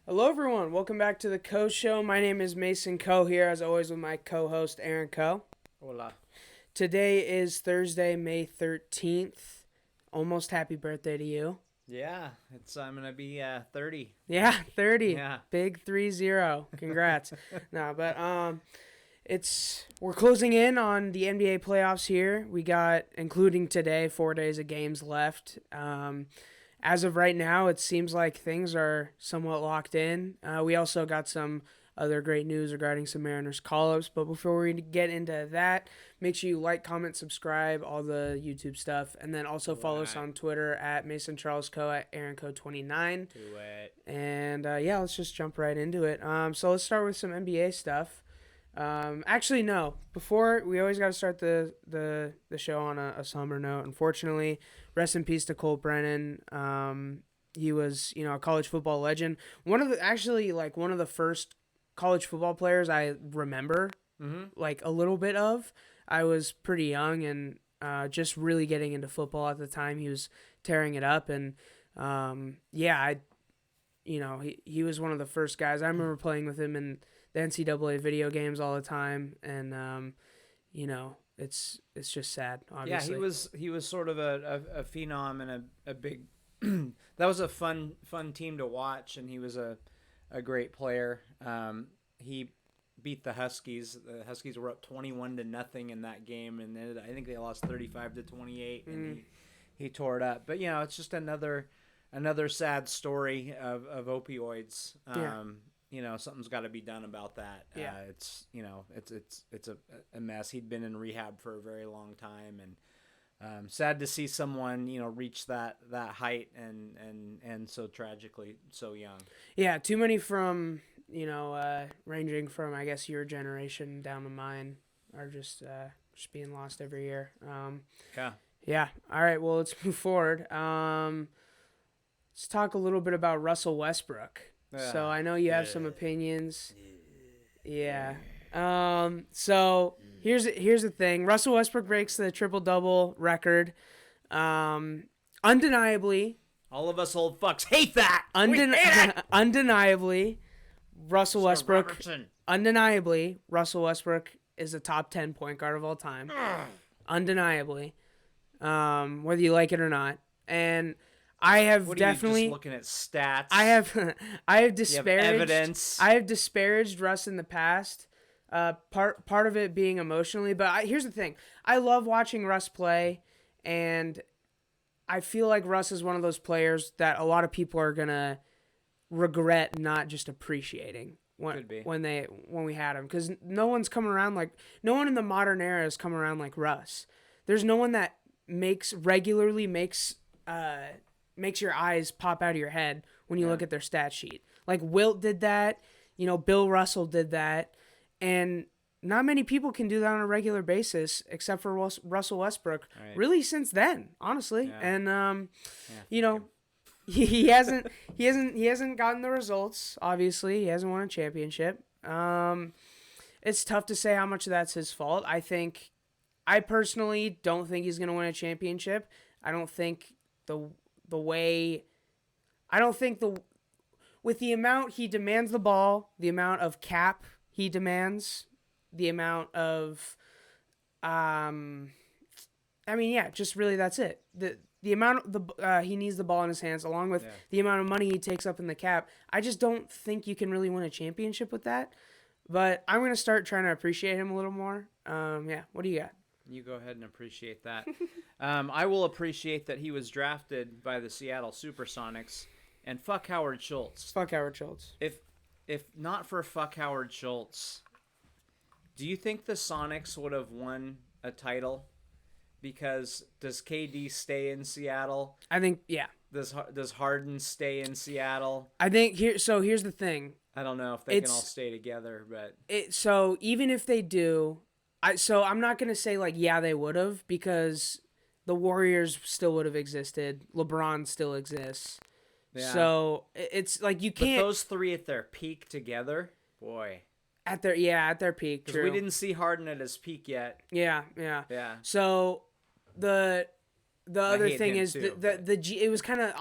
Hello, everyone. Welcome back to the Co Show. My name is Mason Co here, as always, with my co-host Aaron Co. Hola. Today is Thursday, May 13th. Almost happy birthday to you. Yeah, I'm gonna be 30. Yeah, 30. Yeah. Big 3-0. Congrats. No, but we're closing in on the NBA playoffs here. We got, including today, 4 days of games left. As of right now, it seems like things are somewhat locked in. We also got some other great news regarding some Mariners call-ups. But before we get into that, make sure you like, comment, subscribe, all the YouTube stuff. And then also follow us on Twitter at Mason Charles Co, at AaronCo29. Do it. And let's just jump right into it. So let's start with some NBA stuff. Actually, no. Before, we always got to start the show on a somber note. Unfortunately, rest in peace to Cole Brennan. He was, a college football legend. One of the first college football players I remember, like a little bit of. I was pretty young and just really getting into football at the time. He was tearing it up, and he was one of the first guys. I remember playing with him in the NCAA video games all the time, and it's just sad. Obviously, Yeah, he was sort of a phenom and a big. That was a fun team to watch, and he was a great player. He beat the Huskies. The Huskies were up 21-0 in that game, and then I think they lost 35-28, and he tore it up. But it's just another sad story of opioids. Something's got to be done about that. Yeah. It's a mess. He'd been in rehab for a very long time, and sad to see someone reach that height and so tragically so young. Yeah, too many from ranging from, I guess, your generation down to mine are just being lost every year. Yeah. All right. Well, let's move forward. Let's talk a little bit about Russell Westbrook. So I know you have some opinions. Yeah. So here's the thing. Russell Westbrook breaks the triple-double record. Undeniably. All of us old fucks hate that. We hate it. Undeniably, Russell Westbrook. Robertson. Undeniably, Russell Westbrook is a top 10 point guard of all time. Undeniably. Whether you like it or not. And I have what definitely are you just looking at stats. I have disparaged evidence. I have disparaged Russ in the past. Part of it being emotionally, but here's the thing. I love watching Russ play, and I feel like Russ is one of those players that a lot of people are gonna regret not just appreciating when we had him, because no one in the modern era has come around like Russ. There's no one that regularly makes your eyes pop out of your head when you look at their stat sheet. Like Wilt did that, Bill Russell did that, and not many people can do that on a regular basis except for Russell Westbrook. Right. Really, since then, honestly, and he hasn't gotten the results. Obviously, he hasn't won a championship. It's tough to say how much of that's his fault. I personally don't think he's going to win a championship. I don't think with the amount he demands the ball, the amount of cap he demands, the amount of, just really that's it. The amount he needs the ball in his hands, along with the amount of money he takes up in the cap. I just don't think you can really win a championship with that. But I'm going to start trying to appreciate him a little more. What do you got? You go ahead and appreciate that. I will appreciate that he was drafted by the Seattle Supersonics, and fuck Howard Schultz. Fuck Howard Schultz. If not for fuck Howard Schultz, do you think the Sonics would have won a title? Because does KD stay in Seattle? I think, yeah. Does Harden stay in Seattle? I think here's the thing. I don't know if they can all stay together, but so even if they do, I'm not gonna say they would have, because the Warriors still would have existed. LeBron still exists. Yeah. So it's like you can't. But those three at their peak together, boy. At their peak. Because we didn't see Harden at his peak yet. Yeah. So the The I other hate thing him is too, it was kind of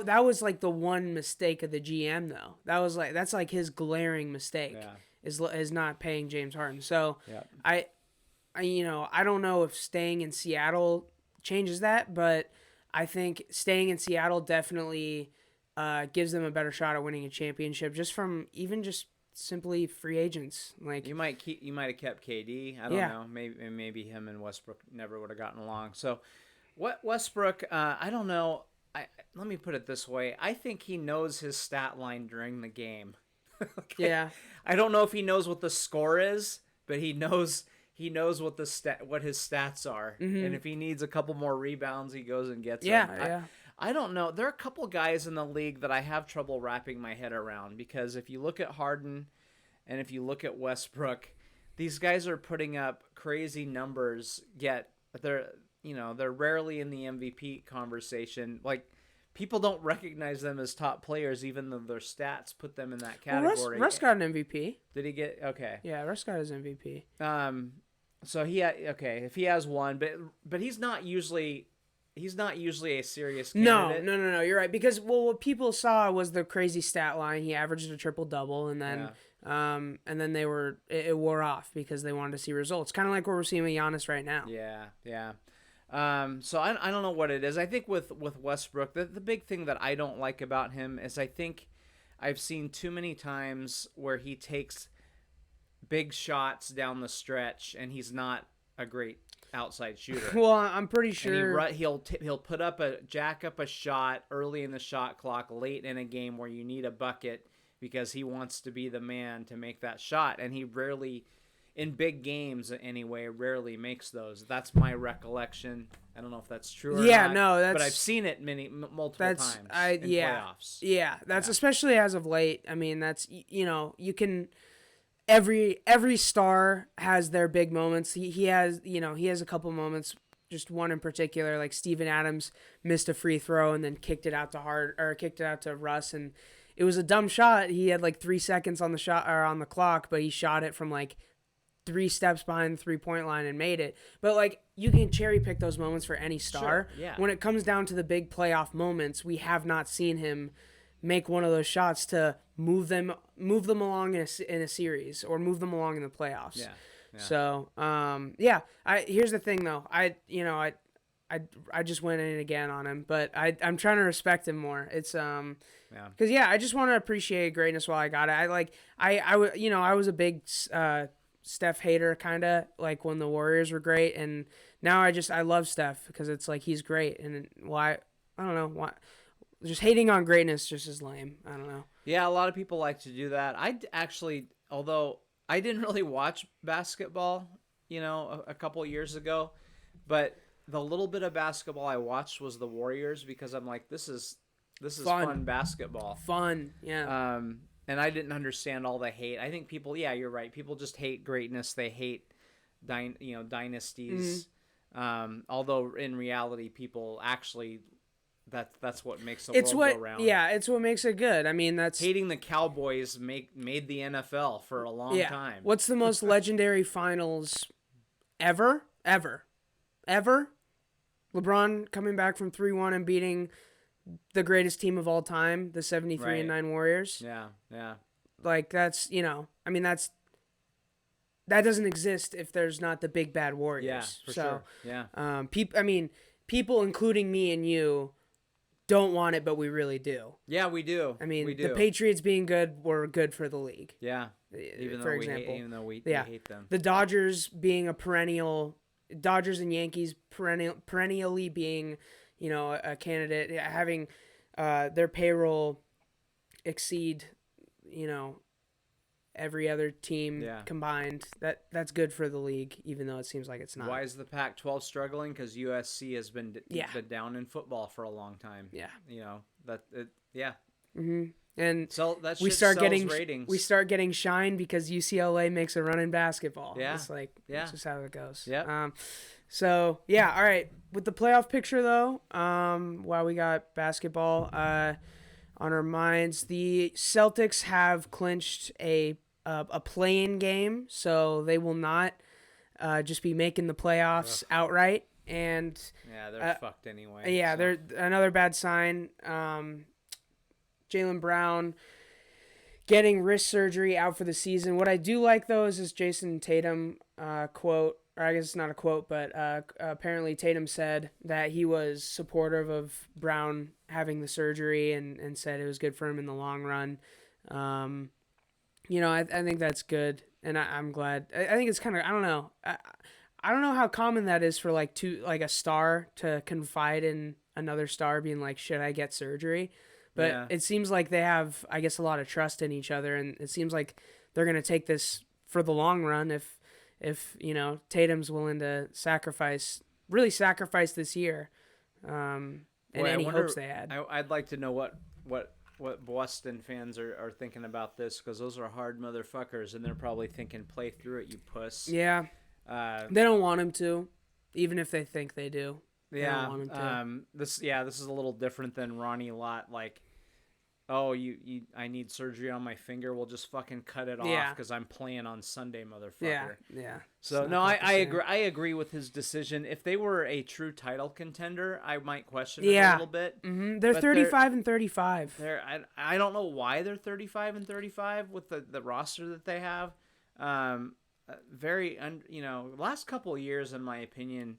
that was like the one mistake of the GM though. That's like his glaring mistake yeah, is not paying James Harden. So yeah. I don't know if staying in Seattle changes that, but I think staying in Seattle definitely gives them a better shot at winning a championship just from even just simply free agents. Like You might have kept KD. I don't yeah. know. Maybe him and Westbrook never would have gotten along. So, what Westbrook? I don't know. Let me put it this way. I think he knows his stat line during the game. Yeah. I don't know if he knows what the score is, but he knows what what his stats are. Mm-hmm. And if he needs a couple more rebounds, he goes and gets Yeah, them. yeah. I don't know. There are a couple guys in the league that I have trouble wrapping my head around because if you look at Harden and if you look at Westbrook, these guys are putting up crazy numbers, yet they're rarely in the MVP conversation. Like people don't recognize them as top players even though their stats put them in that category. Well, Russ got an MVP. Did he get okay? Yeah, Russ got his MVP. So if he has one, but he's not usually a serious candidate. No. You're right because what people saw was the crazy stat line. He averaged a triple double, and then it wore off because they wanted to see results. Kind of like what we're seeing with Giannis right now. Yeah. So I don't know what it is. I think with Westbrook, the big thing that I don't like about him is I think I've seen too many times where he takes big shots down the stretch and he's not a great outside shooter. Well, I'm pretty sure and he'll put up jack up a shot early in the shot clock, late in a game where you need a bucket because he wants to be the man to make that shot, and he rarely, in big games anyway, rarely makes those. That's my recollection. I don't know if that's true or not. No, but I've seen it multiple times in playoffs. Yeah, that's especially as of late. I mean, that's you can. Every star has their big moments. He has a couple moments, just one in particular, like Steven Adams missed a free throw and then kicked it out to Russ, and it was a dumb shot. He had like 3 seconds on the shot or on the clock, but he shot it from like 3 steps behind the 3-point line and made it. But like you can cherry pick those moments for any star. Sure, yeah. When it comes down to the big playoff moments, we have not seen him make one of those shots to move them along in a series or move them along in the playoffs. Yeah. So, here's the thing though. I just went in again on him, but I'm trying to respect him more. It's because I just want to appreciate greatness while I got it. I was a big Steph hater kind of like when the Warriors were great, and now I love Steph because it's like he's great, and why I don't know why. Just hating on greatness just is lame. I don't know. Yeah, a lot of people like to do that. Although I didn't really watch basketball, a couple years ago, but the little bit of basketball I watched was the Warriors because I'm like, this is fun basketball. Fun, yeah. And I didn't understand all the hate. I think people, yeah, you're right. People just hate greatness. They hate, dynasties. Mm-hmm. Although in reality, people actually. That's what makes the world go round. Yeah, it's what makes it good. I mean, that's hating the Cowboys made the NFL for a long time. What's the most legendary finals ever? LeBron coming back from 3-1 and beating the greatest team of all time, the 73-9 Warriors. Yeah. Like that's that doesn't exist if there's not the big bad Warriors. Yeah, for sure. Yeah. People, including me and you, don't want it, but we really do. Yeah, we do. I mean, we do. The Patriots being good were good for the league. Yeah. Even though we hate them. The Dodgers being Dodgers and Yankees perennially being, a candidate, having their payroll exceed, every other team combined. That's good for the league, even though it seems like it's not. Why is the Pac-12 struggling? Because USC has been down in football for a long time. Yeah. Mm-hmm. And so that we start getting ratings. We start getting shine because UCLA makes a run in basketball. Yeah. It's like that's just how it goes. Yeah. So yeah, all right. With the playoff picture though, while we got basketball on our minds, the Celtics have clinched a play-in game, so they will not just be making the playoffs outright. and Yeah, they're fucked anyway. yeah, so. they're another bad sign. Jaylen Brown getting wrist surgery, out for the season. What I do like, though, is this Jason Tatum quote, or I guess it's not a quote, but apparently Tatum said that he was supportive of Brown having the surgery and said it was good for him in the long run. I think that's good, and I'm glad. I think it's kind of, I don't know. I don't know how common that is for like a star to confide in another star being like, should I get surgery? But it seems like they have, I guess, a lot of trust in each other, and it seems like they're going to take this for the long run if Tatum's willing to really sacrifice this year, and any hopes they had. I'd like to know what Boston fans are thinking about this, because those are hard motherfuckers, and they're probably thinking, play through it, you puss. Yeah. They don't want him to, even if they think they do. They Yeah. don't want him to. This is a little different than Ronnie Lott. Like, oh, I need surgery on my finger. We'll just fucking cut it off because I'm playing on Sunday, motherfucker. Yeah. So no, I agree. I agree with his decision. If they were a true title contender, I might question it a little bit. Mm-hmm. They're 35 and 35. I don't know why they're 35 and 35 with the roster that they have. Last couple of years, in my opinion,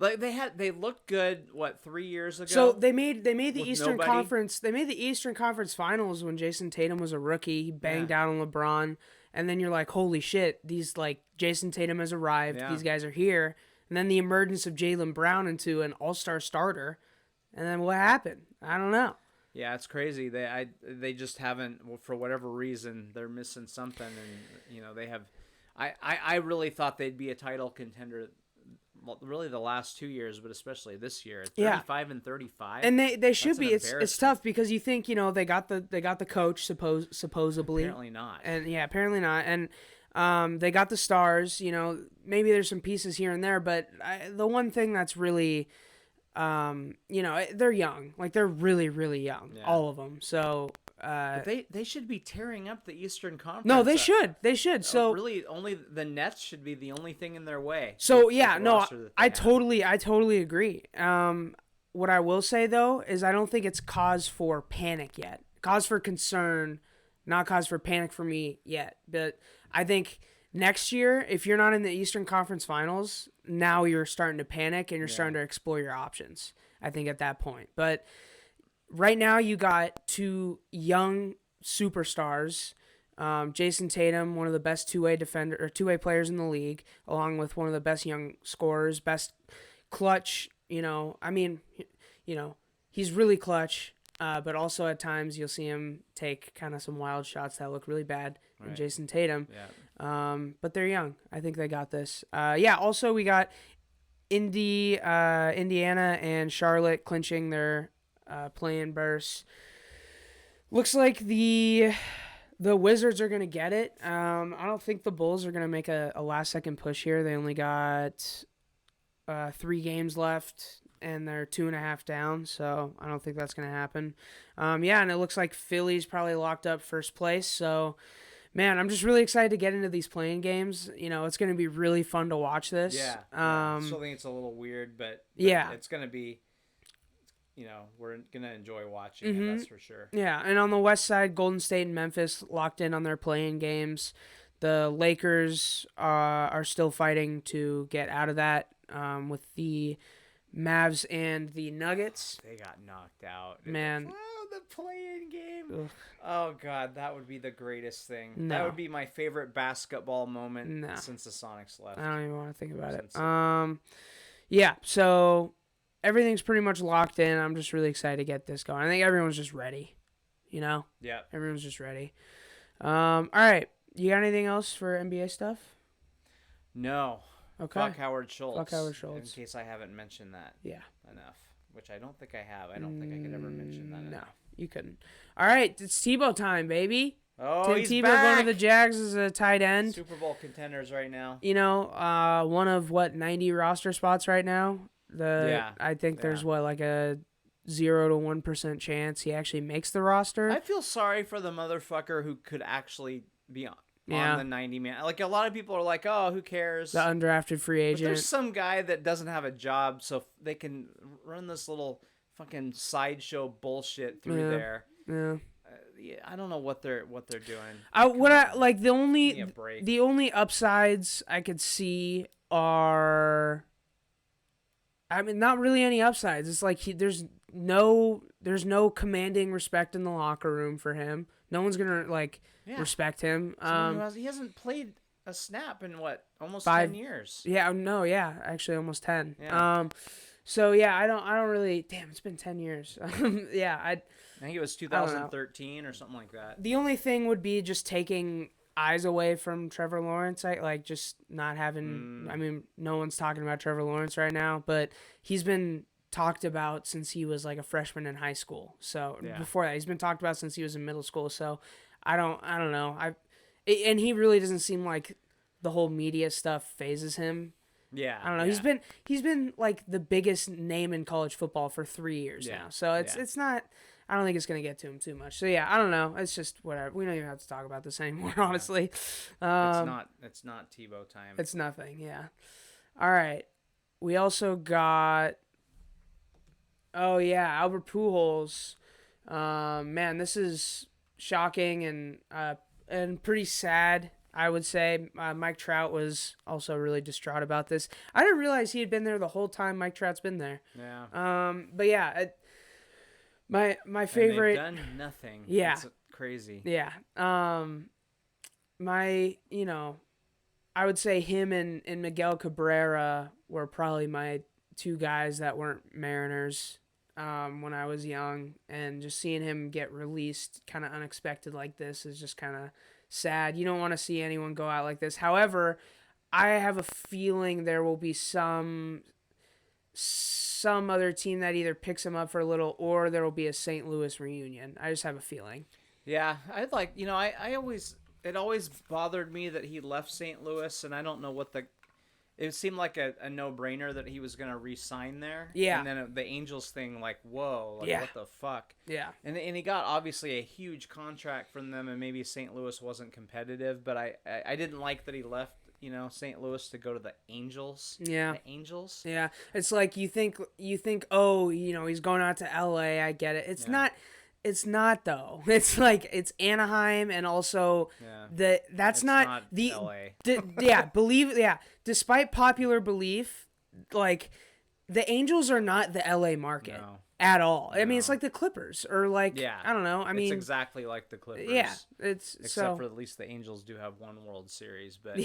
like they looked good. What, 3 years ago? So they made the Eastern nobody? Conference. They made the Eastern Conference Finals when Jason Tatum was a rookie. He banged out on LeBron, and then you're like, holy shit! These Jason Tatum has arrived. Yeah. These guys are here. And then the emergence of Jaylen Brown into an all-star starter, and then what happened? I don't know. Yeah, it's crazy. They just haven't, for whatever reason, they're missing something, and they have. I really thought they'd be a title contender, really the last 2 years, but especially this year. 35 and 35, and they should be. It's tough because you think they got the coach supposedly. Apparently not. And apparently not. And they got the stars. Maybe there's some pieces here and there, but the one thing that's really, they're young. Like, they're really, really young, all of them. So. But they should be tearing up the Eastern Conference. No, they should. They should. So really, only the Nets should be the only thing in their way. So I totally agree. What I will say though is I don't think it's cause for panic yet. Cause for concern, not cause for panic for me yet. But I think next year, if you're not in the Eastern Conference Finals, now you're starting to panic and you're starting to explore your options. I think at that point, but. Right now, you got two young superstars, Jason Tatum, one of the best two-way players in the league, along with one of the best young scorers, best clutch. He's really clutch, but also at times you'll see him take kind of some wild shots that look really bad. Right. In Jason Tatum, but they're young. I think they got this. Also we got Indiana and Charlotte clinching their. Play-in burst. Looks like the Wizards are going to get it. I don't think the Bulls are going to make a last-second push here. They only got 3 games left, and they're 2.5 down, so I don't think that's going to happen. And it looks like Philly's probably locked up first place, so... Man, I'm just really excited to get into these playing games. It's going to be really fun to watch this. Yeah. I still think it's a little weird, but it's going to be... we're going to enjoy watching it, that's for sure. Yeah, and on the west side, Golden State and Memphis locked in on their playing games. The Lakers are still fighting to get out of that with the Mavs and the Nuggets. They got knocked out. Man. Oh, the play-in game. Ugh. Oh, God, that would be the greatest thing. No. That would be my favorite basketball moment since the Sonics left. I don't even want to think about it. So... Everything's pretty much locked in. I'm just really excited to get this going. I think everyone's just ready. Yeah. Everyone's just ready. All right. You got anything else for NBA stuff? No. Okay. Fuck Howard Schultz. Fuck Howard Schultz. In case I haven't mentioned that. Enough. Which I don't think I have. I don't think I could ever mention that. No, you couldn't. All right. It's Tebow time, baby. Oh, Tim he's Tebow back. going to the Jags as a tight end. Super Bowl contenders right now. One of 90 roster spots right now. I think there's a 0 to 1% chance he actually makes the roster. I feel sorry for the motherfucker who could actually be Yeah. on the 90-man. Like, a lot of people are like, oh, who cares? The undrafted free But agent. there's some guy that doesn't have a job, so they can run this little fucking sideshow bullshit through there. Yeah. Yeah, I don't know what they're doing. The Give me a break. only upsides I could see are, I mean, not really any upsides. It's like there's no commanding respect in the locker room for him. No one's gonna respect him. He hasn't played a snap in almost 10 years. Yeah, no, yeah, actually almost 10. Yeah. So yeah, I don't really. Damn, it's been 10 years. Yeah, I think it was 2013 or something like that. The only thing would be just taking eyes away from Trevor Lawrence. Just not having. I mean, no one's talking about Trevor Lawrence right now, but he's been talked about since he was like a freshman in high school. So before that, he's been talked about since he was in middle school. So I don't know. And he really doesn't seem like the whole media stuff phases him. Yeah, I don't know. Yeah. He's been like the biggest name in college football for 3 years now. So it's not. I don't think it's gonna get to him too much. So yeah, I don't know. It's just whatever. We don't even have to talk about this anymore. Honestly, It's not Tebow time. It's nothing. Yeah. All right. We also got. Oh yeah, Albert Pujols. Man, this is shocking and pretty sad. I would say Mike Trout was also really distraught about this. I didn't realize he had been there the whole time Mike Trout's been there. Yeah. But yeah, my favorite. And they've done nothing. Yeah. It's crazy. Yeah. I would say him and Miguel Cabrera were probably my two guys that weren't Mariners when I was young, and just seeing him get released kind of unexpected like this is just kind of sad. You don't want to see anyone go out like this. However, I have a feeling there will be some other team that either picks him up for a little, or there will be a St. Louis reunion. I just have a feeling. Yeah, I'd like, it always bothered me that he left St. Louis, and I don't know it seemed like a no-brainer that he was going to re-sign there. Yeah. And then the Angels thing, like, whoa, like, Yeah. what the fuck? Yeah. And he got, obviously, a huge contract from them, and maybe St. Louis wasn't competitive, but I didn't like that he left, St. Louis to go to the Angels. Yeah. The Angels? Yeah. It's like you think, oh, he's going out to L.A., I get it. It's not though. It's like it's Anaheim, and also that's not the LA. Despite popular belief, like the Angels are not the LA market at all. I mean, it's like the Clippers or I don't know. I mean, it's exactly like the Clippers. Yeah, except for at least the Angels do have one World Series, but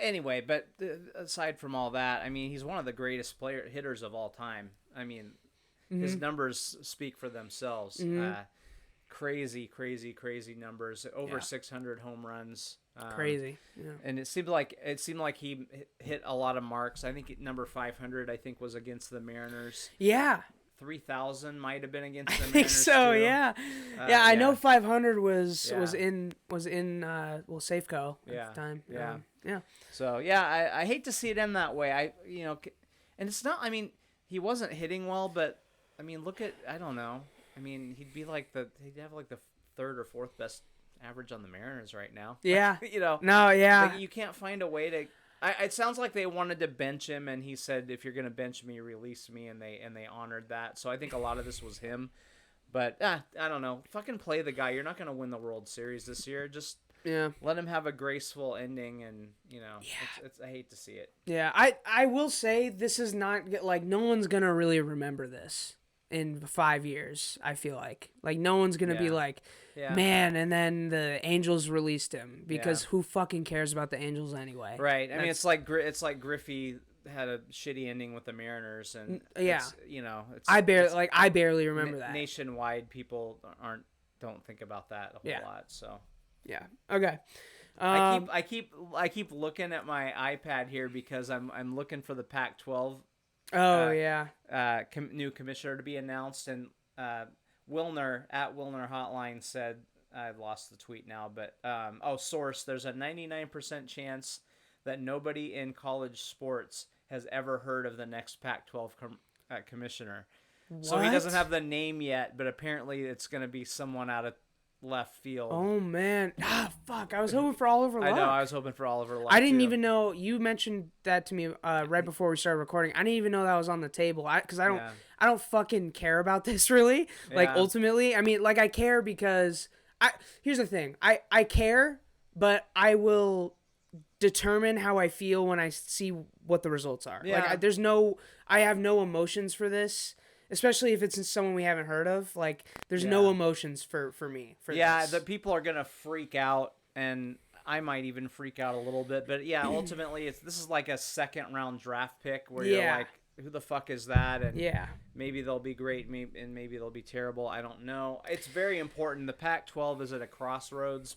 anyway, but aside from all that, I mean, he's one of the greatest hitters of all time. I mean. Mm-hmm. His numbers speak for themselves. Mm-hmm. Crazy numbers. Over 600 home runs. Crazy. Yeah. And it seemed like he hit a lot of marks. I think number 500 was against the Mariners. Yeah. 3,000 might have been against the Mariners. I think so. Too. Yeah. I know 500 was in Safeco at the time. Yeah. So I hate to see it end that way. And it's not. I mean, he wasn't hitting well, but. I mean, look at, I don't know. I mean, he'd have like the third or fourth best average on the Mariners right now. Yeah. No, yeah. Like, you can't find a way to, it sounds like they wanted to bench him, and he said, if you're going to bench me, release me, and they honored that. So I think a lot of this was him. But, I don't know. Fucking play the guy. You're not going to win the World Series this year. Just let him have a graceful ending, and, it's I hate to see it. Yeah, I will say this is not, like, no one's going to really remember this in 5 years. I feel like no one's gonna be like, man, and then the Angels released him, because who fucking cares about the Angels anyway? Right. I mean, it's like Griffey had a shitty ending with the Mariners, and I barely remember that. Nationwide, people don't think about that a whole lot. So okay. I keep looking at my iPad here because I'm looking for the Pac-12. New commissioner to be announced, and Wilner at Wilner Hotline said, I lost the tweet now, but source, there's a 99% chance that nobody in college sports has ever heard of the next Pac-12 commissioner. What? So he doesn't have the name yet, but apparently it's going to be someone out of left field. Oh man, fuck! I was hoping for Oliver Luck. I know. I was hoping for Oliver Luck. I didn't too. even know you mentioned that to me right before we started recording. I didn't even know that was on the table. Because I don't fucking care about this really. Like ultimately, I mean, like I care because here's the thing. I care, but I will determine how I feel when I see what the results are. Yeah. Like I have no emotions for this. Especially if it's someone we haven't heard of, like there's no emotions for me. This. The people are gonna freak out, and I might even freak out a little bit. But yeah, ultimately, this is like a second round draft pick where you're like, who the fuck is that? And maybe they'll be great, maybe they'll be terrible. I don't know. It's very important. The Pac-12 is at a crossroads.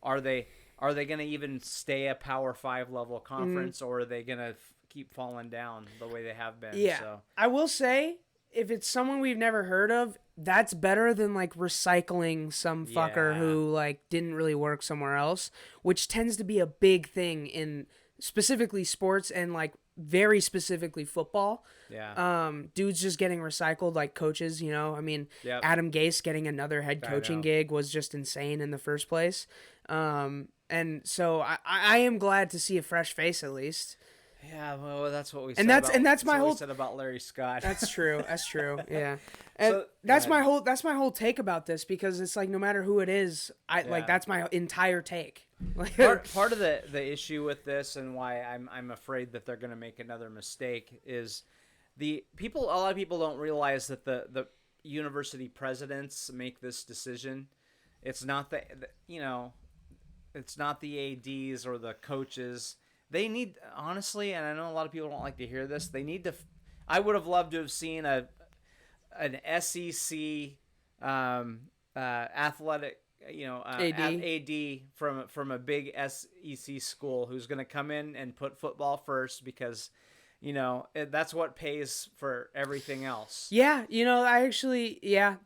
Are they gonna even stay a Power 5 level conference, or are they gonna keep falling down the way they have been? Yeah, so. I will say, if it's someone we've never heard of, that's better than like recycling some fucker who like didn't really work somewhere else, which tends to be a big thing in specifically sports and like very specifically football. Yeah. Dudes just getting recycled like coaches, you know. I mean, Adam Gase getting another head coaching gig was just insane in the first place. And so I am glad to see a fresh face at least. Yeah, well, that's what we said. And that's my whole said about Larry Scott. That's true. That's true. Yeah, and that's my whole take about this, because it's like no matter who it is, like that's my entire take. Part of the issue with this, and why I'm afraid that they're going to make another mistake, is a lot of people don't realize that the university presidents make this decision. It's not it's not the ADs or the coaches. They need, honestly, and I know a lot of people don't like to hear this, they need to, I would have loved to have seen an SEC athletic, AD from a big SEC school who's going to come in and put football first, because, that's what pays for everything else. Yeah,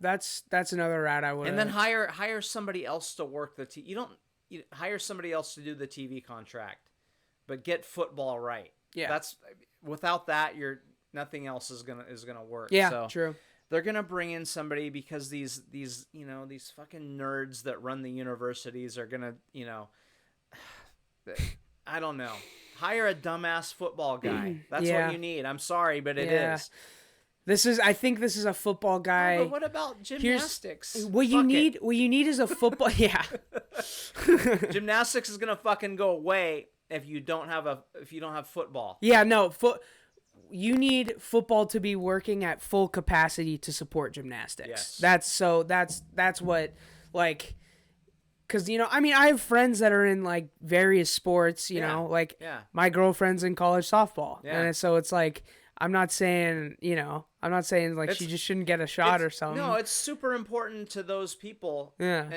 that's another route I would. And then hire somebody else to work the you hire somebody else to do the TV contract. But get football right. Yeah, without that, nothing else is gonna work. Yeah, so true. They're gonna bring in somebody because these fucking nerds that run the universities are gonna I don't know. Hire a dumbass football guy. That's what you need. I'm sorry, but it is. I think this is a football guy. No, but what about gymnastics? What you need is a football. Yeah. Gymnastics is gonna fucking go away if you don't have football. Yeah, no. You need football to be working at full capacity to support gymnastics. Yes. That's what, like, because I have friends that are in like various sports. My girlfriend's in college softball, and so it's like. I'm not saying like she just shouldn't get a shot or something. No, it's super important to those people. Yeah.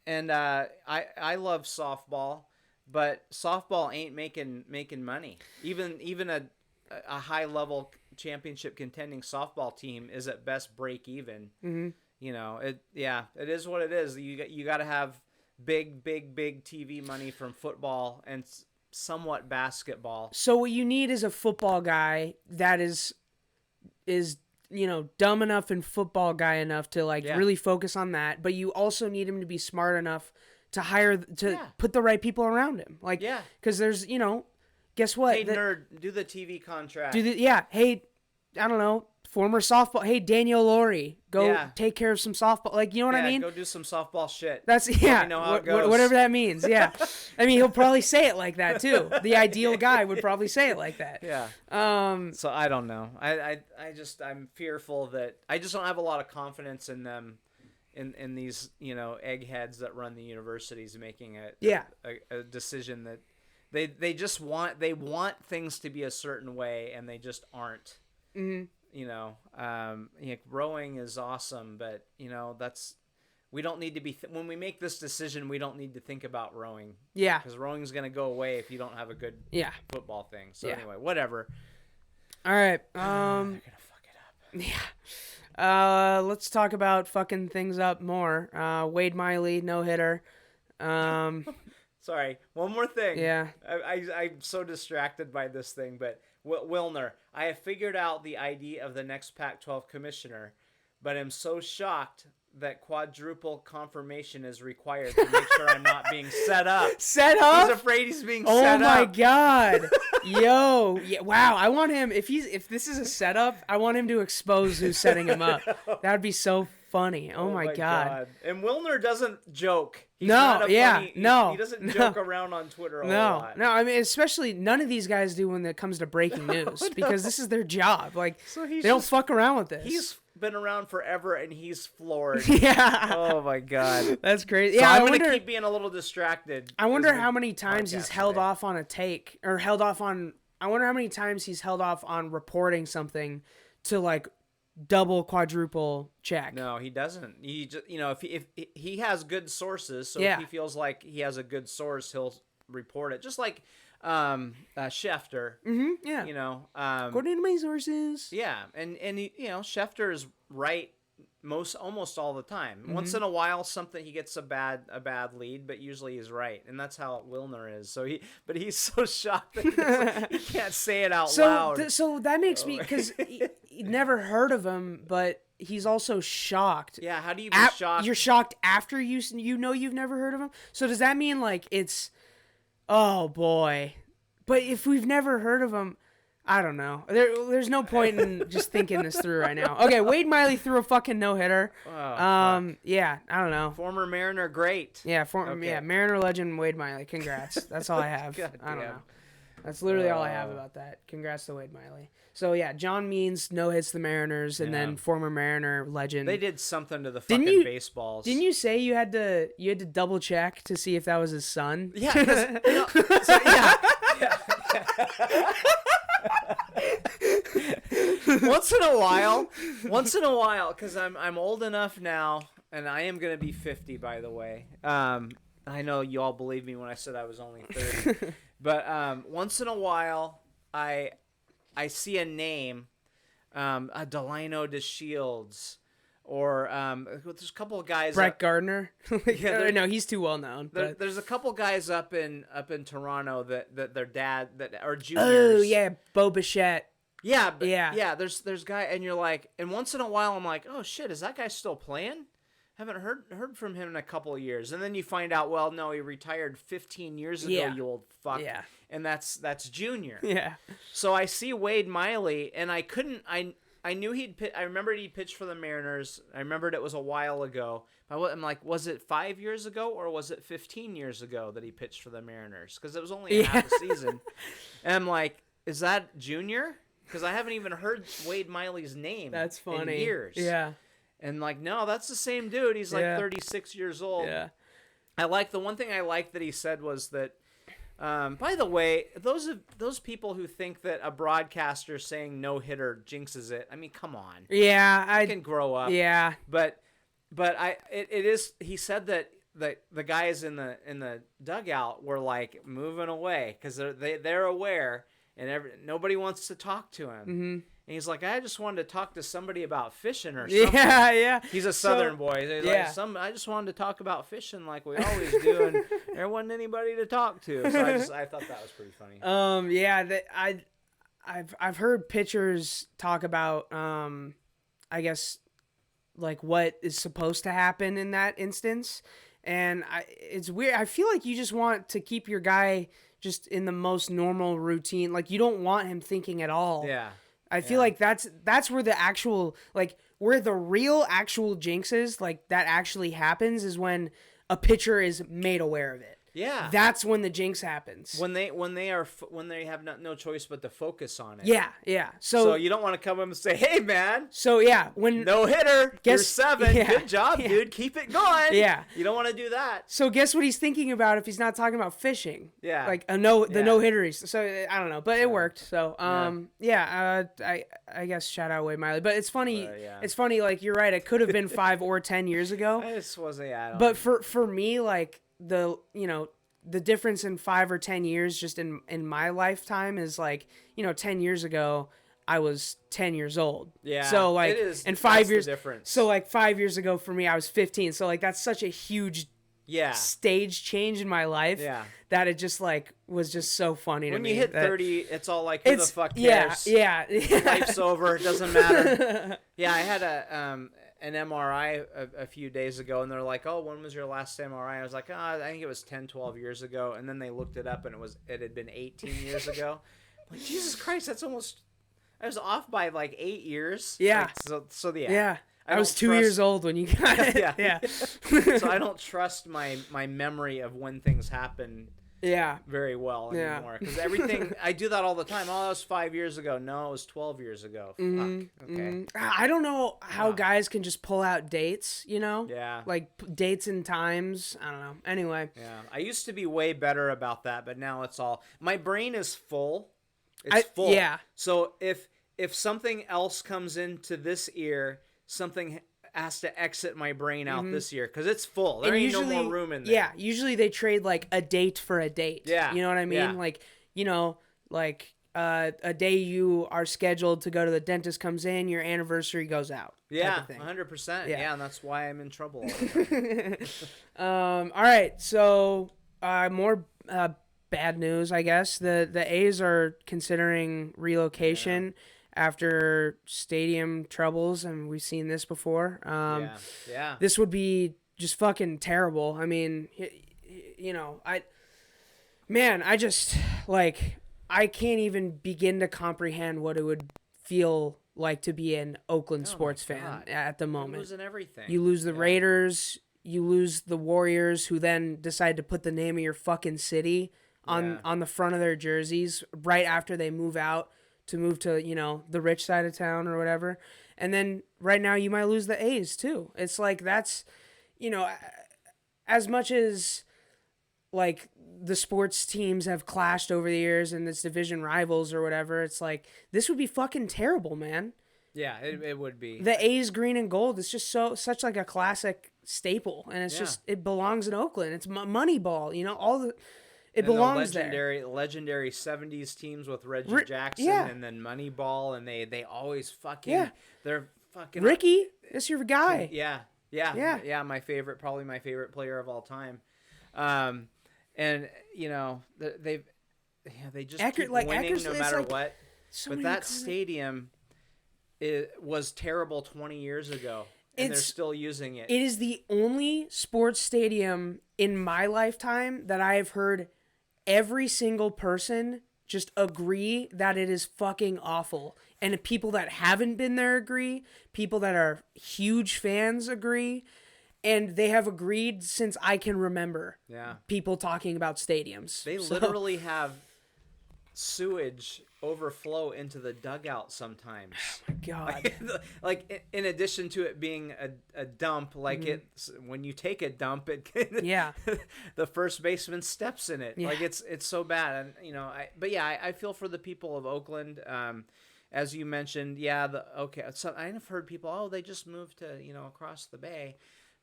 And I love softball, but softball ain't making money. Even a high level championship contending softball team is at best break even. Mm-hmm. It is what it is. You got to have big TV money from football and somewhat basketball. So what you need is a football guy that is dumb enough and football guy enough to really focus on that, but you also need him to be smart enough to put the right people around him. Because there's guess what? Hey nerd, do the TV contract. Hey, I don't know. Former softball. Hey, Daniel Laurie, go take care of some softball. Like, you know what I mean? Go do some softball shit. Let me know how it goes. Whatever that means. Yeah. I mean, he'll probably say it like that too. The ideal guy would probably say it like that. Yeah. So I don't know. I'm fearful that I just don't have a lot of confidence in them, in these eggheads that run the universities making a decision that they just want things to be a certain way and they just aren't. Mm-hmm. Rowing is awesome, but we don't need to be when we make this decision, we don't need to think about rowing. Yeah, because rowing's gonna go away if you don't have a good football thing. So anyway, whatever. All right, they're gonna fuck it up. Yeah. Let's talk about fucking things up more. Wade Miley, no hitter. Sorry, one more thing. Yeah. I'm so distracted by this thing, but Wilner, I have figured out the ID of the next Pac-12 commissioner, but I'm so shocked that quadruple confirmation is required to make sure I'm not being set up. Set up? He's afraid he's being oh set up. my god. Yo, yeah, wow. I want him if this is a setup, I want him to expose who's setting him up. That'd be so funny. Oh, my god. And Wilner doesn't joke. He's No, not a yeah, funny, no, he doesn't no. joke around on Twitter a whole lot. No, I mean, especially none of these guys do when it comes to breaking news because this is their job. Like, So they don't fuck around with this. He's been around forever and he's floored. yeah. Oh my god. That's crazy. So Yeah, I'm I gonna wonder. keep being a little distracted. I wonder as we how many times he's podcast held today. off on a take or held off on. I wonder how many times he's held off on reporting something to like double, quadruple check. No, he doesn't. He just, if he has good sources, so Yeah. if he feels like he has a good source, he'll report it. Just like Schefter, Yeah. According to my sources. yeah, and he, Schefter is right almost all the time. Once in a while, he gets a bad lead, but usually he's right, and that's how Wilner is. So he's so shocked that he can't say it out loud. So that makes me because he never heard of him, but he's also shocked. Yeah, how do you be shocked? You're shocked after you've never heard of him. So does that mean like it's, oh boy, but if we've never heard of him, I don't know. There's no point in just thinking this through right now. Okay, Wade Miley threw a fucking no-hitter. Oh, fuck. Yeah, I don't know. Former Mariner, great. Yeah, Okay. yeah, Mariner legend Wade Miley. Congrats. That's all I have. God I don't damn. know. That's literally all I have about that. Congrats to Wade Miley. So yeah, John Means no hits the Mariners, and then former Mariner legend. They did something to the Didn't fucking you- baseballs. Didn't you say you had to double check to see if that was his son? Yeah. 'Cause, yeah. Once in a while, because I'm old enough now, and I am gonna be 50, by the way. I know you all believe me when I said I was only 30, but once in a while, I see a name, a Delino DeShields, or there's a couple of guys. Brett Gardner. Yeah, no, he's too well known. But... There's a couple guys up in Toronto that their dad that are juniors. Oh yeah, Bo Bichette. Yeah, but Yeah. yeah. There's guy, and you're like, and once in a while, I'm like, oh shit, is that guy still playing? Haven't heard from him in a couple of years, and then you find out, well, no, he retired 15 years ago. Yeah. You old fuck. Yeah. And that's Junior. Yeah. So I see Wade Miley, and I knew I remembered he'd pitched for the Mariners. I remembered it was a while ago. I'm like, was it 5 years ago or was it 15 years ago that he pitched for the Mariners? Because it was only half a season. And I'm like, is that Junior? Because I haven't even heard Wade Miley's name. That's funny. In years. Yeah. And like, no, that's the same dude. He's like 36 years old. Yeah. The one thing I liked that he said was that. By the way, those people who think that a broadcaster saying no hitter jinxes it, I mean, come on. Yeah, I can grow up. Yeah. But it is. He said that the guys in the dugout were like moving away because they're aware and nobody wants to talk to him. Mm-hmm. And he's like, I just wanted to talk to somebody about fishing or something. Yeah, yeah. He's a Southern boy. He's yeah. like, I just wanted to talk about fishing like we always do, and there wasn't anybody to talk to. So I thought that was pretty funny. Yeah, I've heard pitchers talk about, I guess, like what is supposed to happen in that instance, and it's weird. I feel like you just want to keep your guy just in the most normal routine. Like you don't want him thinking at all. Yeah. I feel like that's where the actual, like, where the real actual jinxes, like, that actually happens is when a pitcher is made aware of it. Yeah. That's when the jinx happens. When they have no choice but to focus on it. Yeah, yeah. So you don't want to come up and say, "Hey, man." So yeah, when no hitter, you're 7. Yeah, good job, dude. Keep it going. Yeah. You don't want to do that. So guess what he's thinking about if he's not talking about fishing? Yeah. Like no hitter. So I don't know, but it worked. So I guess shout out Wade Miley. But it's funny. It's funny. Like you're right. It could have been 5 or 10 years ago. I just wasn't. But for me, like the difference in 5 or 10 years just in my lifetime is like, 10 years ago I was 10 years old. Yeah. So like it is, in 5 years difference. So like 5 years ago for me I was 15. So like that's such a huge stage change in my life that it just like was just so funny to me. When you hit 30, it's all like, who the fuck cares? Yeah. Life's over. It doesn't matter. Yeah, I had an MRI a few days ago, and they're like, "Oh, when was your last MRI?" I was like, "Oh, I think it was 10, 12 years ago." And then they looked it up, and it had been 18 years ago. I'm like, Jesus Christ, that's almost. I was off by like 8 years. Yeah. Like, so yeah. Yeah. I was 2 years old when you got it. Yeah. Yeah. So I don't trust my memory of when things happen. Yeah. Very well anymore, because everything I do that all the time. Oh, that was 5 years ago. No, it was 12 years ago. Fuck. Okay. I don't know how guys can just pull out dates, you know? Yeah. Like dates and times. I don't know. Anyway. Yeah. I used to be way better about that, but now it's all my brain is full. It's full. Yeah. So if something else comes into this ear, something has to exit my brain out this year because it's full. There ain't no more room in there. Yeah, usually they trade like a date for a date. Yeah. You know what I mean? Yeah. Like, you know, like a day you are scheduled to go to the dentist comes in, your anniversary goes out. Yeah, 100%. Yeah, and that's why I'm in trouble all the time. All right, so more bad news, I guess. The A's are considering relocation after stadium troubles, and we've seen this before. Yeah. This would be just fucking terrible. I mean, you know, I just, like, I can't even begin to comprehend what it would feel like to be an Oakland sports fan at the moment. You're losing everything. You lose the Raiders, you lose the Warriors, who then decide to put the name of your fucking city on the front of their jerseys right after they move to, you know, the rich side of town or whatever. And then right now you might lose the A's too. It's like, that's, you know, as much as like the sports teams have clashed over the years and it's division rivals or whatever, it's like, this would be fucking terrible, man. Yeah, it would be. The A's green and gold is just such like a classic staple, and it's just, it belongs in Oakland. It's Moneyball, you know, it belongs there. Legendary 70s teams with Reggie Jackson and then Moneyball, and they always fucking they're fucking Ricky, that's your guy. Yeah, probably my favorite player of all time. And you know, they just keep winning no matter what. But that stadium was terrible 20 years ago. And they're still using it. It is the only sports stadium in my lifetime that I have heard every single person just agree that it is fucking awful. And people that haven't been there agree. People that are huge fans agree. And they have agreed since I can remember. Yeah. People talking about stadiums. They literally have sewage overflow into the dugout sometimes. Oh my God. Like in addition to it being a dump, like when you take a dump, the first baseman steps in it. Yeah. Like it's so bad. And you know, I feel for the people of Oakland. As you mentioned, so I've heard people, they just moved to, you know, across the bay.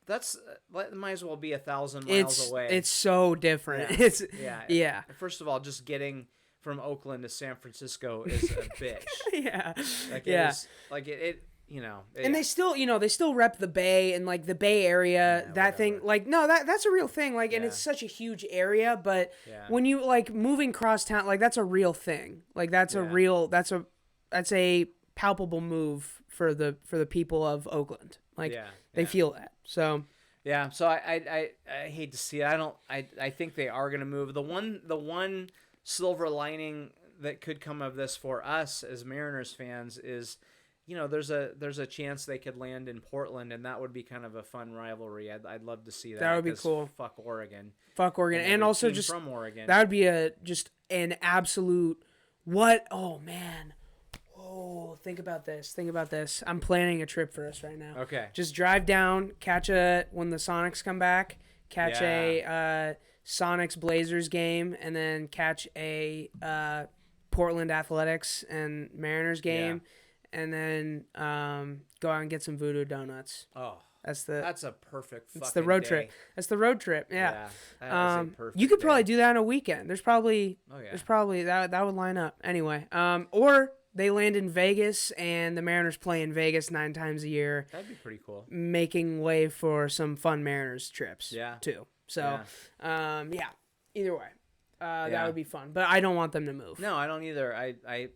That's might as well be 1,000 miles away. It's so different. Yeah. First of all, just getting from Oakland to San Francisco is a bitch. You know. And they still, you know, rep the Bay and like the Bay Area, thing. Like, no, that's a real thing. Like, and it's such a huge area, but when you like moving cross town, like that's a real thing. Like that's a palpable move for the people of Oakland. Like they feel that. So so I hate to see it. I think they are going to move. The one silver lining that could come of this for us as Mariners fans is, you know, there's a chance they could land in Portland, and that would be kind of a fun rivalry. I'd love to see that. That would be cool. Fuck Oregon. And also just from Oregon. That would be just an absolute oh man. Oh, think about this. I'm planning a trip for us right now. Okay. Just drive down, when the Sonics come back, a Sonics Blazers game, and then catch a Portland Athletics and Mariners game, and then go out and get some Voodoo Donuts. Oh, that's a perfect fucking It's the road day. trip. That's the road trip. Yeah. That is a perfect you could probably day. do that on a weekend. There's probably that would line up. Anyway, or they land in Vegas, and the Mariners play in Vegas 9 times a year. That'd be pretty cool. Making way for some fun Mariners trips, too. So, either way. That would be fun. But I don't want them to move. No, I don't either.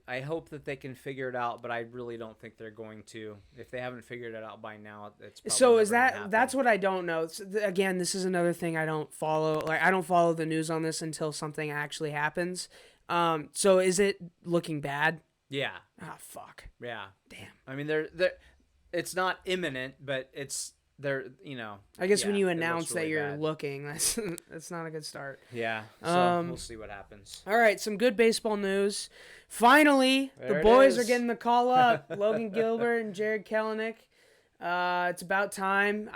I hope that they can figure it out, but I really don't think they're going to. If they haven't figured it out by now, it's probably So never is gonna that happen. that's what I don't know. Again, this is another thing I don't follow. Like I don't follow the news on this until something actually happens. So is it looking bad? Yeah. Ah, fuck. Yeah. Damn. I mean, they're it's not imminent, but it's they're I guess when you it looks announce really that you're bad. looking, that's not a good start. Yeah. So we'll see what happens. All right, some good baseball news. Finally, There the it boys are is. getting the call up. Logan Gilbert and Jared Kelenic. It's about time.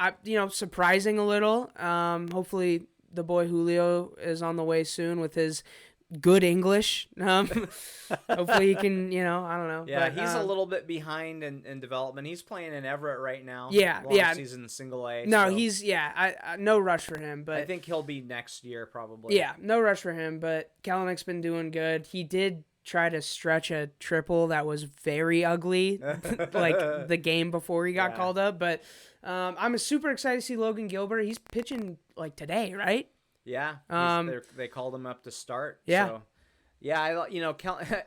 Surprising a little. Hopefully, the boy Julio is on the way soon with his good English. Hopefully, he can. I don't know. Yeah, but, he's a little bit behind in development. He's playing in Everett right now. Yeah, Long yeah. season in Single A. No, so he's I no rush for him, but I think he'll be next year probably. yeah, no rush for him. But Kelenic's been doing good. He did try to stretch a triple that was very ugly, like the game before he got Yeah. called up. But I'm super excited to see Logan Gilbert. He's pitching like today, right? Yeah. They called him up to start. Yeah. So, yeah.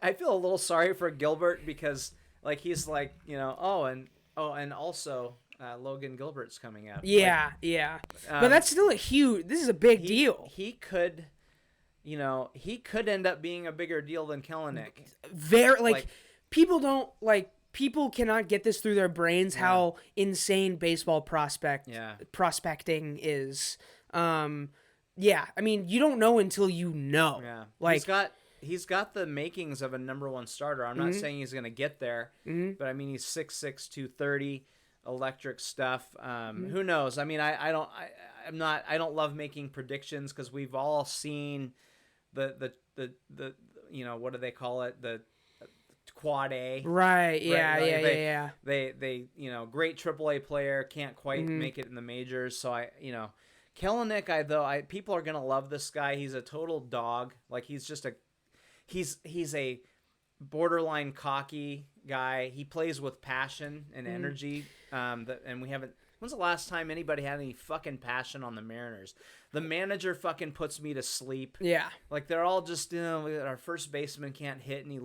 I feel a little sorry for Gilbert because like he's like and also Logan Gilbert's coming up. Yeah, yeah. But that's still this is a big deal. He could. He could end up being a bigger deal than Kelenic. People cannot get this through their brains how insane baseball prospecting is. Yeah, I mean, you don't know until you know. Yeah, like he's got the makings of a number one starter. I'm not saying he's gonna get there, but I mean he's 6'6", 230, electric stuff. Who knows? I mean, I don't love making predictions because we've all seen the what do they call it, the quad A, right? Yeah, right? yeah. They great AAA player, can't quite make it in the majors. So Kelenic, people are gonna love this guy. He's a total dog. Like he's a borderline cocky guy. He plays with passion and energy. And we haven't. When's the last time anybody had any fucking passion on the Mariners? The manager fucking puts me to sleep. Yeah. Like they're all just our first baseman can't hit, and he.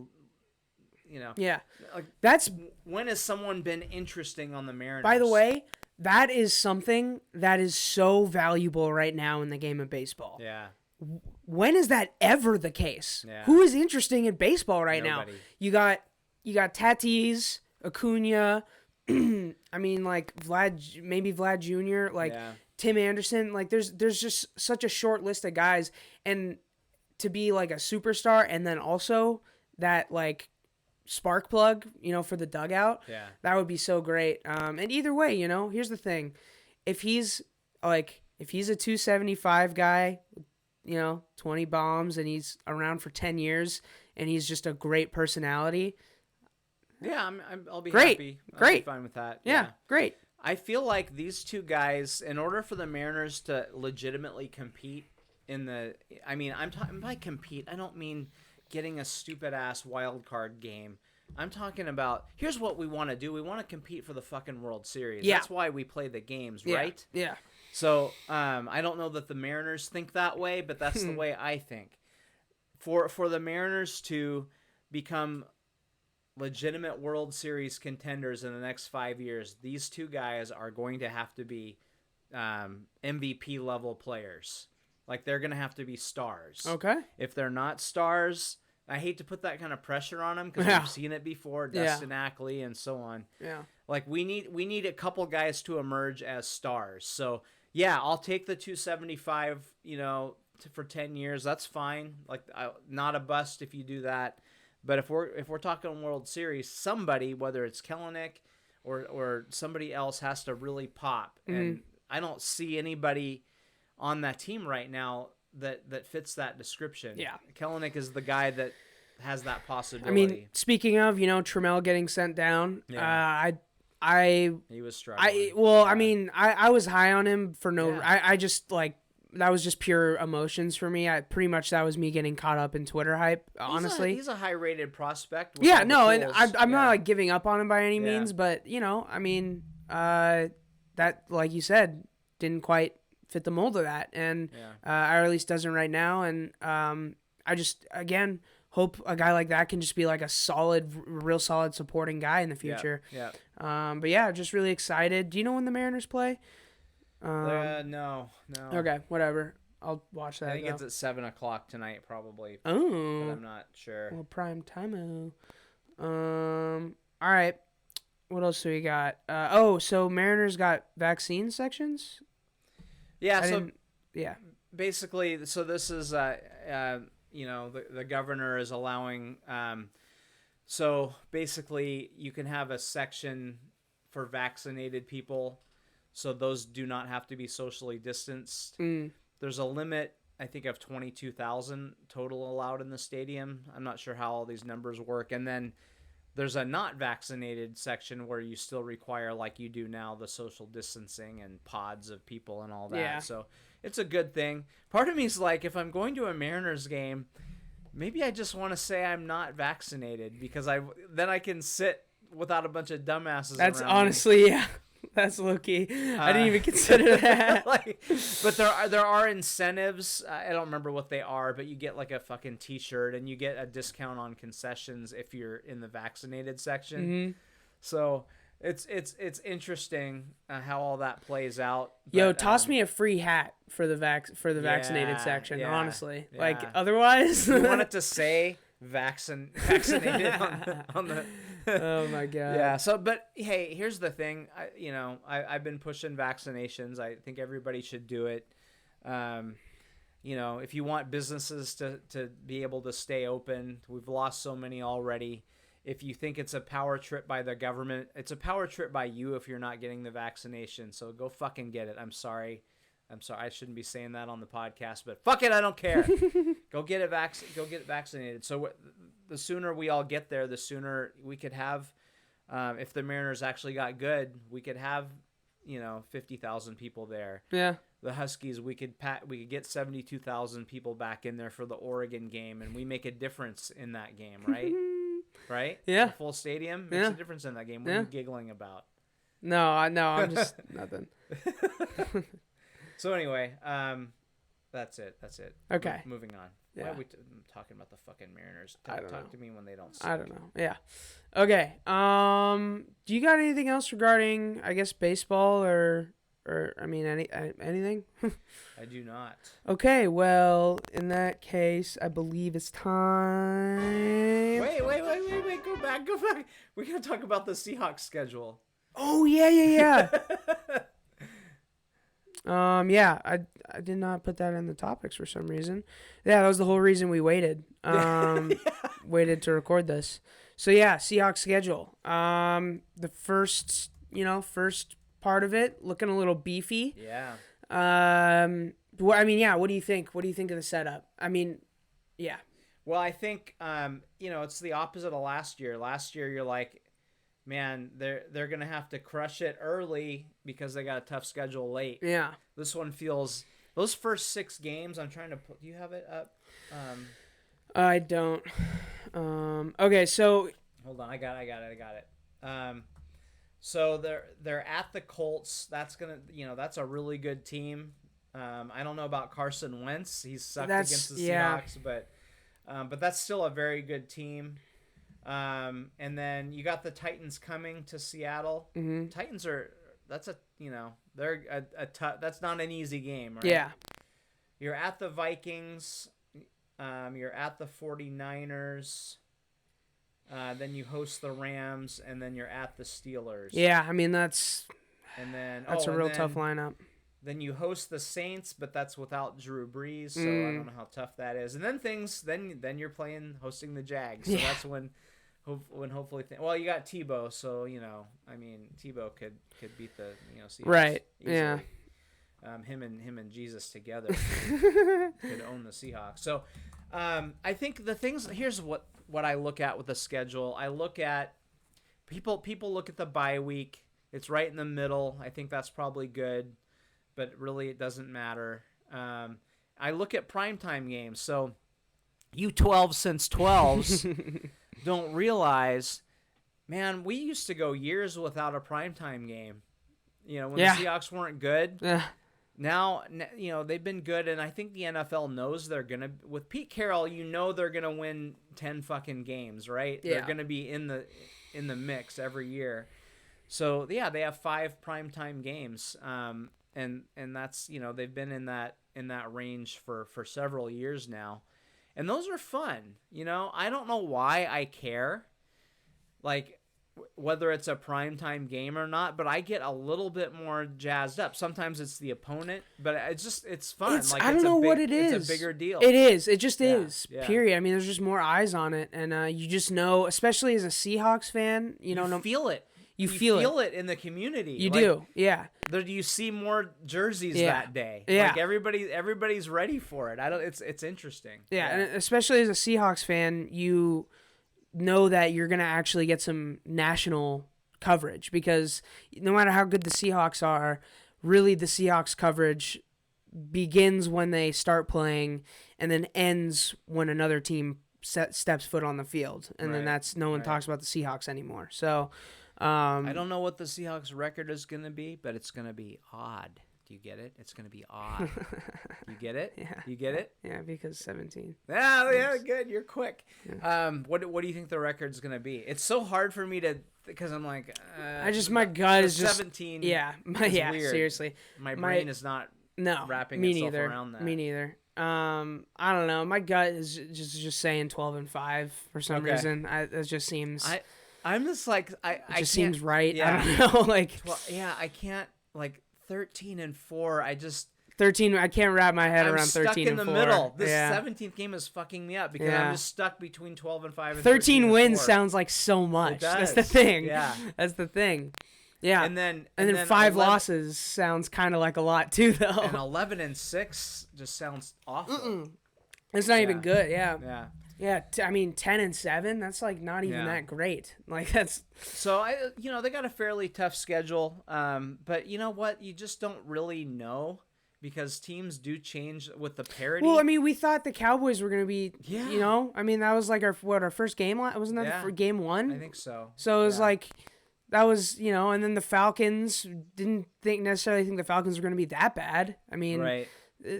Yeah. Like That's when has someone been interesting on the Mariners? By the way, that is something that is so valuable right now in the game of baseball. Yeah. When is that ever the case? Yeah. Who is interesting in baseball right Nobody. now? You got Tatis, Acuna, I mean like Vlad Jr., like Tim Anderson, like there's just such a short list of guys, and to be like a superstar and then also that like spark plug, for the dugout. Yeah. That would be so great. And either way, here's the thing. If he's a 275 guy, 20 bombs, and he's around for 10 years and he's just a great personality. Yeah, I'll be Great. happy. Great. I'll be fine with that. Yeah, great. I feel like these two guys, in order for the Mariners to legitimately compete I'm talking by compete, I don't mean getting a stupid ass wild card game. I'm talking about here's what we want to do. We want to compete for the fucking World Series. Yeah. That's why we play the games, Yeah. right? Yeah. So I don't know that the Mariners think that way, but that's the way I think. For the Mariners to become legitimate World Series contenders in the next 5 years, these two guys are going to have to be MVP level players. Like they're going to have to be stars. Okay. If they're not stars, I hate to put that kind of pressure on them because Yeah. we've seen it before, Dustin Ackley and so on. Yeah. Like we need a couple guys to emerge as stars. So yeah, I'll take the 275. For 10 years, that's fine. Like not a bust if you do that. But if we're talking World Series, somebody, whether it's Kelenic or somebody else, has to really pop. And I don't see anybody on that team right now that fits that description. Yeah. Kelenic is the guy that has that possibility. I mean, speaking of, Trammell getting sent down, he was struggling. I mean, I was high on him for no. Yeah. I just like that was just pure emotions for me. Pretty much that was me getting caught up in Twitter hype. Honestly, he's a high rated prospect. with yeah, all the no, and tools. I'm not like giving up on him by any Yeah. means, but I mean, that like you said didn't quite fit the mold of that, and or at least doesn't right now. And I just, again, hope a guy like that can just be like a solid, real solid supporting guy in the future. Yeah. But yeah, just really excited. Do you know when the Mariners play? No. Okay, whatever. I'll watch that. I think though. it's at 7:00 tonight, probably. Oh, But I'm not sure. well, prime time. All right. What else do we got? So Mariners got vaccine sections. Yeah. Yeah. Basically, so this is the governor is allowing. So basically, you can have a section for vaccinated people, so those do not have to be socially distanced. There's a limit, I think, of 22,000 total allowed in the stadium. I'm not sure how all these numbers work. And then there's a not vaccinated section where you still require, like you do now, the social distancing and pods of people and all that. Yeah. So it's a good thing. Part of me is like, if I'm going to a Mariners game, maybe I just want to say I'm not vaccinated because then I can sit without a bunch of dumbasses. That's around honestly, yeah. That's low key. I didn't even consider that. But there are incentives. I don't remember what they are, but you get like a fucking T-shirt and you get a discount on concessions if you're in the vaccinated section. Mm-hmm. So it's interesting how all that plays out. Yo, But, toss me a free hat for the vaccinated section. yeah, honestly, yeah. like otherwise, you want it to say vaccinated on the oh my god. Yeah. So, but hey, here's the thing. I've been pushing vaccinations. I think everybody should do it. If you want businesses to be able to stay open, we've lost so many already. If you think it's a power trip by the government, it's a power trip by you if you're not getting the vaccination. So go fucking get it. I'm sorry. I shouldn't be saying that on the podcast, but fuck it, I don't care. Go get it vaccinated. So the sooner we all get there, the sooner we could have. If the Mariners actually got good, we could have, 50,000 people there. Yeah. The Huskies, we could get 72,000 people back in there for the Oregon game, and we make a difference in that game, right? Right? Yeah. The full stadium makes a difference in that game. What are you giggling about? No, I'm just nothing. So anyway, that's it. Okay. Moving on. Yeah. Why are we talking about the fucking Mariners? Talk to me when they don't suck. I don't know. Yeah. Okay. Do you got anything else regarding, I guess, baseball or I mean, anything? I do not. Okay. Well, in that case, I believe it's time. Wait. Go back. We gotta talk about the Seahawks schedule. Oh yeah. Yeah, I did not put that in the topics for some reason. Yeah, that was the whole reason we waited. Waited to record this. So yeah, Seahawks schedule. The first part of it looking a little beefy. Yeah. I mean, yeah. What do you think? What do you think of the setup? I mean, yeah. Well, I think it's the opposite of last year. Last year, you're like, man, they're gonna have to crush it early because they got a tough schedule late. Yeah. This one feels those first 6 games. I'm trying to put. Do you have it up? I don't. Okay, so hold on. I got it. So they're at the Colts. That's that's a really good team. I don't know about Carson Wentz. He's sucked against the Seahawks, but that's still a very good team. And then you got the Titans coming to Seattle. Mm-hmm. Titans they're that's not an easy game, right? Yeah. You're at the Vikings. You're at the 49ers. Then you host the Rams, and then you're at the Steelers. Yeah, I mean that's a real tough lineup. Then you host the Saints, but that's without Drew Brees, so I don't know how tough that is. And then you're hosting the Jags, so that's when hopefully you got Tebow, so Tebow could beat the Seahawks right easily. Yeah. Him and Jesus together could own the Seahawks. So I think here's what I look at with the schedule. I look at people look at the bye week. It's right in the middle. I think that's probably good, but really it doesn't matter. I look at primetime games. So you 12 since 12s don't realize, man, we used to go years without a primetime game. When the Seahawks weren't good. Now, they've been good, and I think the NFL knows they're gonna. With Pete Carroll, they're gonna win 10 fucking games, right? Yeah. They're gonna be in the mix every year. So yeah, they have 5 primetime games, and that's they've been in that range for several years now, and those are fun. I don't know why I care, like whether it's a primetime game or not, but I get a little bit more jazzed up. Sometimes it's the opponent, but it's fun. I don't know what it is. It's a bigger deal. It is. It just is. Yeah. Period. I mean, there's just more eyes on it, and you just know, especially as a Seahawks fan, you feel it. You feel it in the community. You do, yeah. You see more jerseys that day. Yeah. Like everybody's ready for it. It's interesting. Yeah, and especially as a Seahawks fan, you know that you're gonna actually get some national coverage, because no matter how good the Seahawks are, really the Seahawks coverage begins when they start playing and then ends when another team steps foot on the field, and then that's no one talks about the Seahawks anymore. So I don't know what the Seahawks record is going to be, but it's going to be odd. Do you get it? It's going to be odd. You get it? Yeah. You get it? Yeah, because 17. Yeah, good. You're quick. Yeah. What do you think the record's going to be? It's so hard for me to, because I'm like, my gut is just 17. Yeah, weird. Seriously, my brain is not wrapping itself around that. Me neither. I don't know. My gut is just saying 12-5 for some reason. It just seems. I'm just like I just seems right. Yeah. I don't know. Like, I can't, like 13-4. I just 13. I can't wrap my head I'm around 13 stuck in the 4. middle. This 17th game is fucking me up because I'm just stuck between 12-5 and 13 wins 4. sounds like so much. It does. That's the thing. Yeah, that's the thing. Yeah, and then 5 losses sounds kind of like a lot too, though. And 11-6 just sounds awful. It's not even good. Yeah. Yeah. Yeah, I mean 10-7. That's like not even that great. Like that's so they got a fairly tough schedule. But you know what? You just don't really know because teams do change with the parity. Well, I mean, we thought the Cowboys were gonna be. Yeah. I mean, that was like our first game. Wasn't that game 1? I think so. So it was like that was and then the Falcons didn't necessarily think the Falcons were gonna be that bad. I mean, right.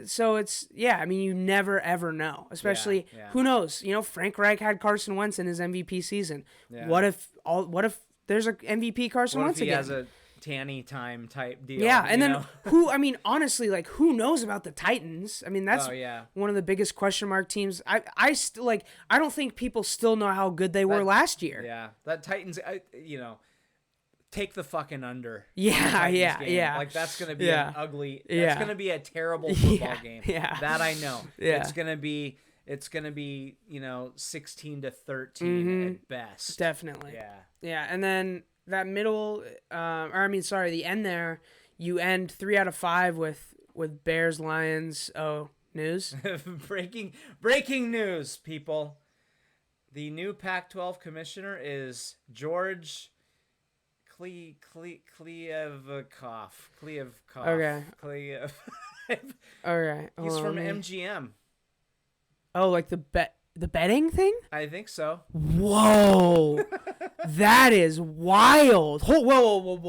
So it's I mean, you never ever know. Especially who knows? Frank Reich had Carson Wentz in his MVP season. Yeah. What if there's a MVP Carson Wentz again? What if he has a Tanny time type deal? Yeah, and then I mean, honestly, like who knows about the Titans? I mean, that's one of the biggest question mark teams. I still I don't think people still know how good they were last year. Yeah, that Titans. Take the fucking under. Yeah. Like that's gonna be an ugly. That's gonna be a terrible football game. Yeah, that I know. Yeah, it's gonna be 16-13 at best. Definitely. Yeah. Yeah, and then that middle, the end there, you end 3 out of 5 with Bears Lions. Oh, news. breaking news, people. The new Pac-12 commissioner is George Kliavkoff. Okay. Okay. He's from MGM. Oh, like the betting thing? I think so. Whoa. That is wild. Whoa.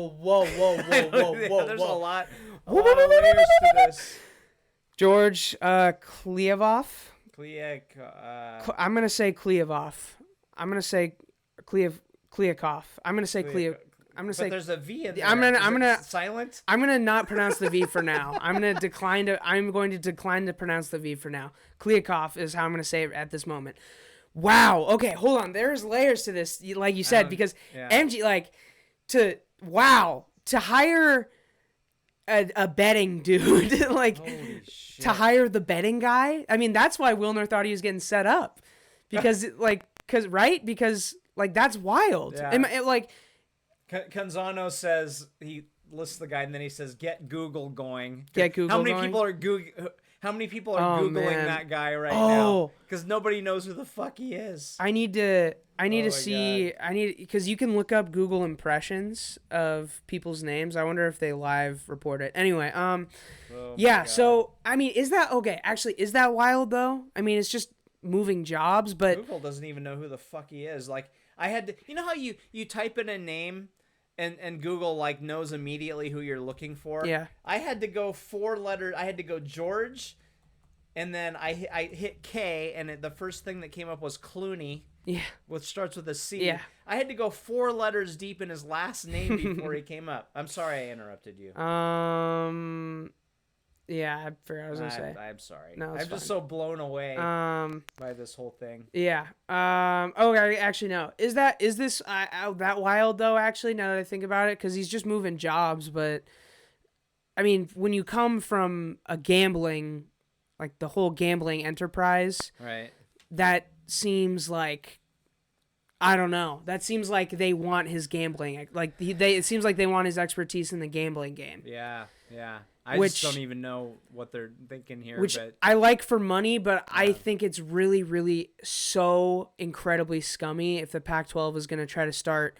There's a lot of layers to this. George Kliavkoff. I'm going to say Kliavkoff. I'm going to say Kliavkoff. I'm going to say Kliavkoff. I'm gonna say there's a V in there. I'm gonna silent. I'm gonna not pronounce the V for now. I'm going to decline to pronounce the V for now. Kliavkoff is how I'm gonna say it at this moment. Wow. Okay, hold on. There's layers to this, like you said, because MG to hire a betting dude to hire the betting guy. I mean, that's why Wilner thought he was getting set up because because that's wild. Yeah. Canzano says he lists the guy and then he says, "Get Google going." How many people are Googling that guy right now? Because nobody knows who the fuck he is. I need to see. Because you can look up Google impressions of people's names. I wonder if they live report it. Anyway, So I mean, is that okay? Actually, is that wild though? I mean, it's just moving jobs, but Google doesn't even know who the fuck he is. Like I had to, how you type in a name and Google like knows immediately who you're looking for. Yeah. I had to go 4 letters. I had to go George, and then I hit K, and the first thing that came up was Clooney. Yeah. Which starts with a C. Yeah. I had to go 4 letters deep in his last name before he came up. I'm sorry I interrupted you. Yeah, I forgot what I was gonna say. I'm sorry. No, it's I'm just fine. so blown away by this whole thing. Yeah. Actually, no. Is this that wild though? Actually, now that I think about it, because he's just moving jobs. But I mean, when you come from a gambling, like the whole gambling enterprise, Right. that seems like, I don't know. That seems like they want his gambling. Like it seems like they want his expertise in the gambling game. Yeah. I Which- just don't even know what they're thinking here. Which but I like for money, but I Yeah. think it's really, really so incredibly scummy if the Pac-12 is going to try to start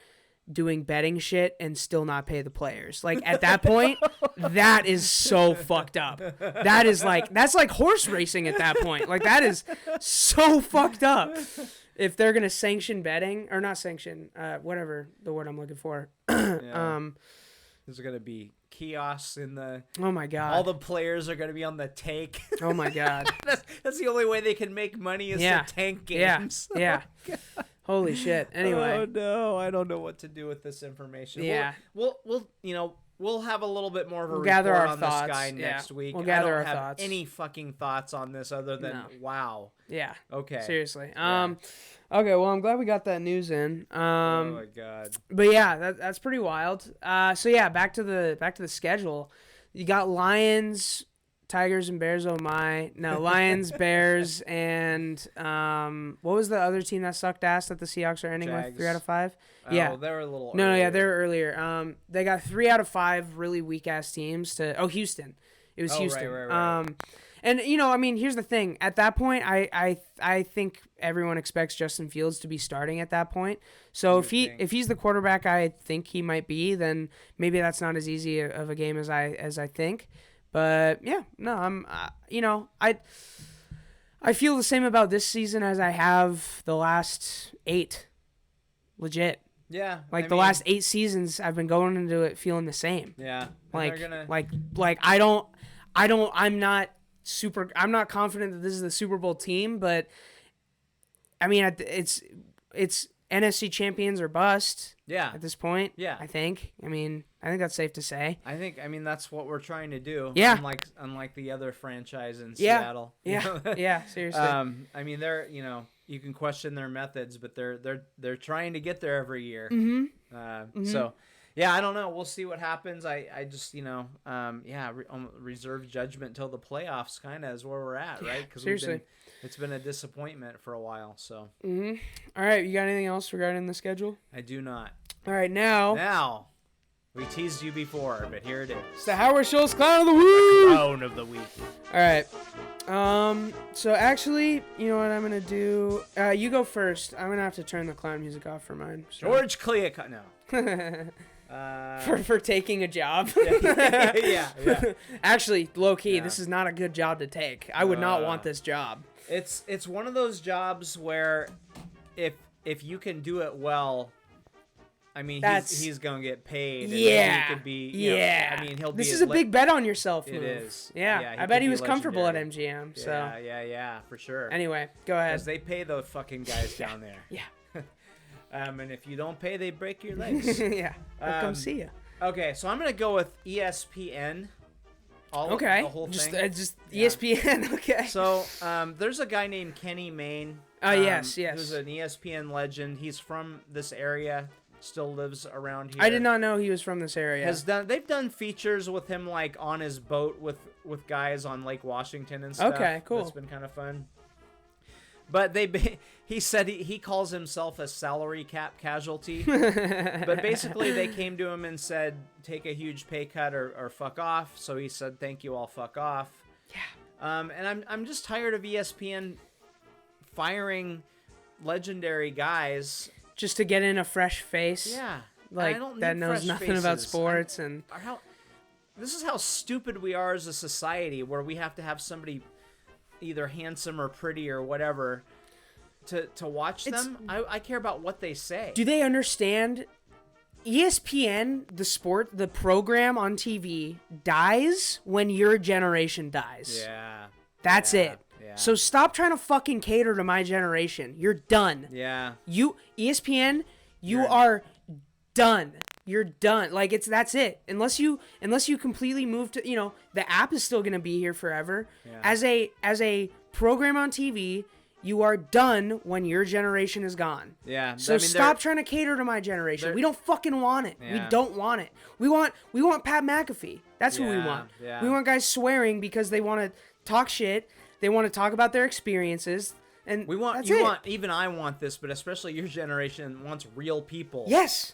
doing betting shit and still not pay the players. Like, at that point, that is so fucked up. That's like horse racing at that point. Like, that is so fucked up. If they're going to sanction betting, or not sanction, whatever the word I'm looking for. Yeah. There's gonna be kiosks in the. Oh my god! All the players are gonna be on the take. Oh my god! that's the only way they can make money is to tank games. Yeah. Holy shit! Anyway. Oh no, I don't know what to do with this information. Yeah. We'll have a little bit more of a report gather our on thoughts. this guy Yeah. next week. We'll gather I our don't have thoughts. any fucking thoughts on this other than No. wow. Yeah. Okay. Seriously. Yeah. Okay. Well, I'm glad we got that news in. Oh my god. But yeah, that's pretty wild. So yeah, back to the schedule. You got Lions, Tigers, and Bears. Oh my! No, Lions, Bears, and what was the other team that sucked ass that the Seahawks are ending with? Jags. 3 out of 5. Oh, Yeah. they were a little. No, earlier. yeah, they were earlier. They got 3 out of 5 really weak ass teams to. Oh, Houston. It was Houston. Right. And I mean, here's the thing. At that point, I think everyone expects Justin Fields to be starting at that point. So if he's the quarterback I think he might be, then maybe that's not as easy of a game as I think. But yeah, no, I feel the same about this season as I have the last 8. Legit. Yeah. Like the last 8 seasons, I've been going into it feeling the same. Yeah. Like I'm not confident that this is the Super Bowl team, but I mean, it's NFC champions or bust. Yeah. At this point. Yeah. I think that's safe to say. I mean that's what we're trying to do. Yeah. Unlike the other franchise in Yeah. Seattle. Yeah. Yeah. Seriously. I mean they're you can question their methods, but they're trying to get there every year. Mm-hmm. So yeah, I don't know. We'll see what happens. I just reserve judgment till the playoffs. Kind of is where we're at, right? Because seriously. It's been a disappointment for a while. So. Mm-hmm. All right, you got anything else regarding the schedule? I do not. All right, now. Now, we teased you before, but here it is. It's the Howard Schultz Clown of the Week. Clown of the Week. All right. So actually, you know what I'm gonna do? You go first. I'm gonna have to turn the clown music off for mine. So. George Cleocott. No. For taking a job. yeah. Actually, low key, Yeah. this is not a good job to take. I would not want this job. It's one of those jobs where if you can do it well, I mean he's gonna get paid. And Yeah. He could be. Yeah. I mean he'll be. This is a big bet on yourself It move. is. Yeah. Yeah, he I bet could he be was comfortable at legendary. MGM. So Yeah, for sure. anyway, go ahead. Because they pay the fucking guys down there. Yeah. And if you don't pay, they break your legs. Yeah. I'll come see you. Okay, so I'm gonna go with ESPN. Okay. The whole just thing. Yeah. ESPN. Okay. So there's a guy named Kenny Mayne. Yes. Who's an ESPN legend. He's from this area. Still lives around here. I did not know he was from this area. They've done features with him like on his boat with guys on Lake Washington and stuff. Okay, cool. That's been kind of fun. But he said he calls himself a salary cap casualty. But basically they came to him and said, take a huge pay cut or fuck off. So he said, thank you, I'll fuck off. Yeah. And I'm just tired of ESPN firing legendary guys. Just to get in a fresh face. Yeah. Like, I don't that need knows fresh nothing about faces. sports. And This is how stupid we are as a society, where we have to have somebody either handsome or pretty or whatever to watch them. I care about what they say. do they understand ESPN, the program on TV, dies when your generation dies. Yeah. That's it. Yeah. So stop trying to fucking cater to my generation. You're done. Yeah. ESPN, you are done. You're done. Like that's it. Unless you completely move to, the app is still going to be here forever. Yeah. As a program on TV, you are done when your generation is gone. Yeah. So stop trying to cater to my generation. We don't fucking want it. Yeah. We don't want it. We want Pat McAfee. That's who we want. Yeah. We want guys swearing because they want to talk shit. They want to talk about their experiences. And I want this, but especially your generation wants real people. Yes.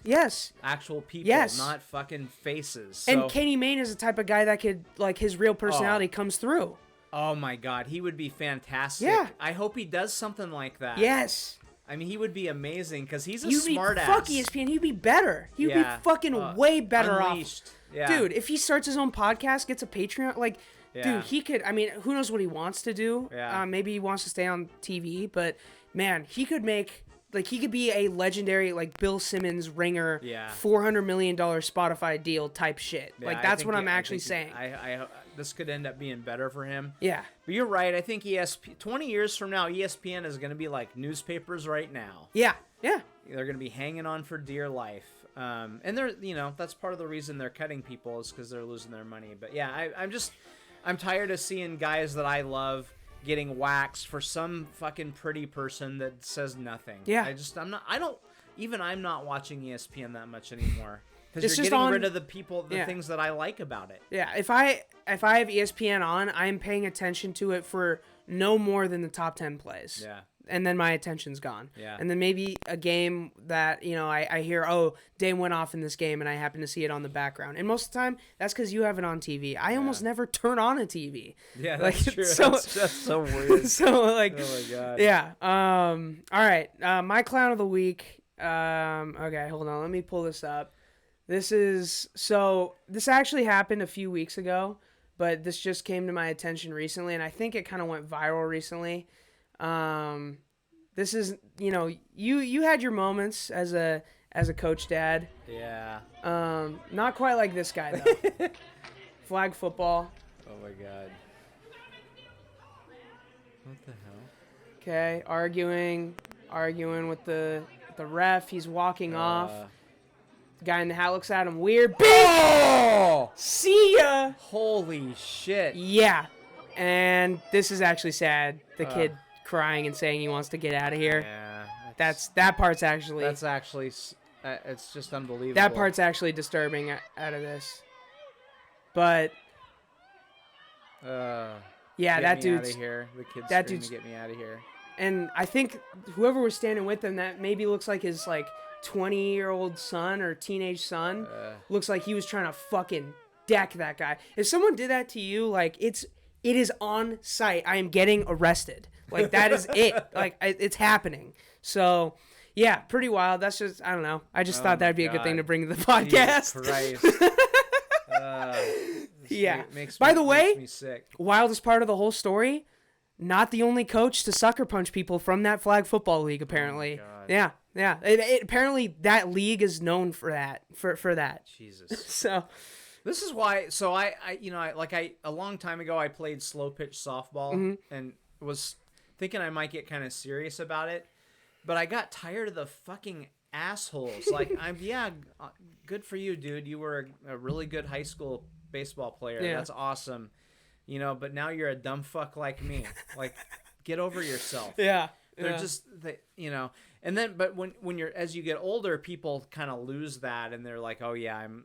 Actual people, not fucking faces. So, and Kenny Mayne is the type of guy that could, like, his real personality comes through. Oh my God, he would be fantastic. Yeah. I hope he does something like that. Yes. I mean, he would be amazing because he's a smart ass. Fuck ESPN, he'd be better. He'd be fucking way better unleashed. off. Yeah. Dude, if he starts his own podcast, gets a Patreon, like... Yeah. Dude, he could. I mean, who knows what he wants to do? Yeah. Maybe he wants to stay on TV, but man, he could make he could be a legendary Bill Simmons ringer, $400 million Spotify deal type shit. Yeah, that's what I'm actually saying. This could end up being better for him. Yeah. But you're right. I think 20 years from now, ESPN is going to be like newspapers right now. Yeah. They're going to be hanging on for dear life. And they're, that's part of the reason they're cutting people is because they're losing their money. But yeah, I'm tired of seeing guys that I love getting waxed for some fucking pretty person that says nothing. Yeah. I'm not watching ESPN that much anymore. Because It's you're getting rid of the things that I like about it. Yeah, if I have ESPN on, I'm paying attention to it for no more than the top 10 plays. Yeah. And then my attention's gone. Yeah. And then maybe a game that, I hear, Dame went off in this game, and I happen to see it on the background. And most of the time, that's because you have it on TV. I almost never turn on a TV. Yeah, that's true. That's so weird. So, oh, my God. Yeah. All right. My clown of the week. Okay, hold on. Let me pull this up. This actually happened a few weeks ago, but this just came to my attention recently, and I think it kind of went viral recently. This is, you had your moments as a coach dad. Yeah. Not quite like this guy though. Flag football. Oh my God. What the hell? Okay, arguing with the ref. He's walking off. The guy in the hat looks at him weird. Oh! See ya. Holy shit. Yeah. And this is actually sad. The kid crying and saying he wants to get out of here. Yeah. That part's actually... That's actually... it's just unbelievable. That part's actually disturbing out of this. But... yeah, that dude's... Get me out of here. The kid's that screaming, dude's... get me out of here. And I think whoever was standing with him, that maybe looks like his, 20-year-old son or teenage son, looks like he was trying to fucking deck that guy. If someone did that to you, it is on site. I am getting arrested. That is it. It's happening. So, yeah, pretty wild. That's just, I don't know. I just thought that'd be a good thing to bring to the podcast. Jesus Christ. Yeah. By the way, makes me sick. Wildest part of the whole story, not the only coach to sucker punch people from that flag football league, apparently. Oh Yeah. Apparently that league is known for that. For that. Jesus. So... This is why. So I a long time ago I played slow pitch softball and was thinking I might get kind of serious about it, but I got tired of the fucking assholes. Good for you, dude. You were a really good high school baseball player. Yeah. That's awesome. But now you're a dumb fuck like me. Get over yourself. Yeah. They're just and then but when you're as you get older, people kind of lose that and they're like, oh yeah, I'm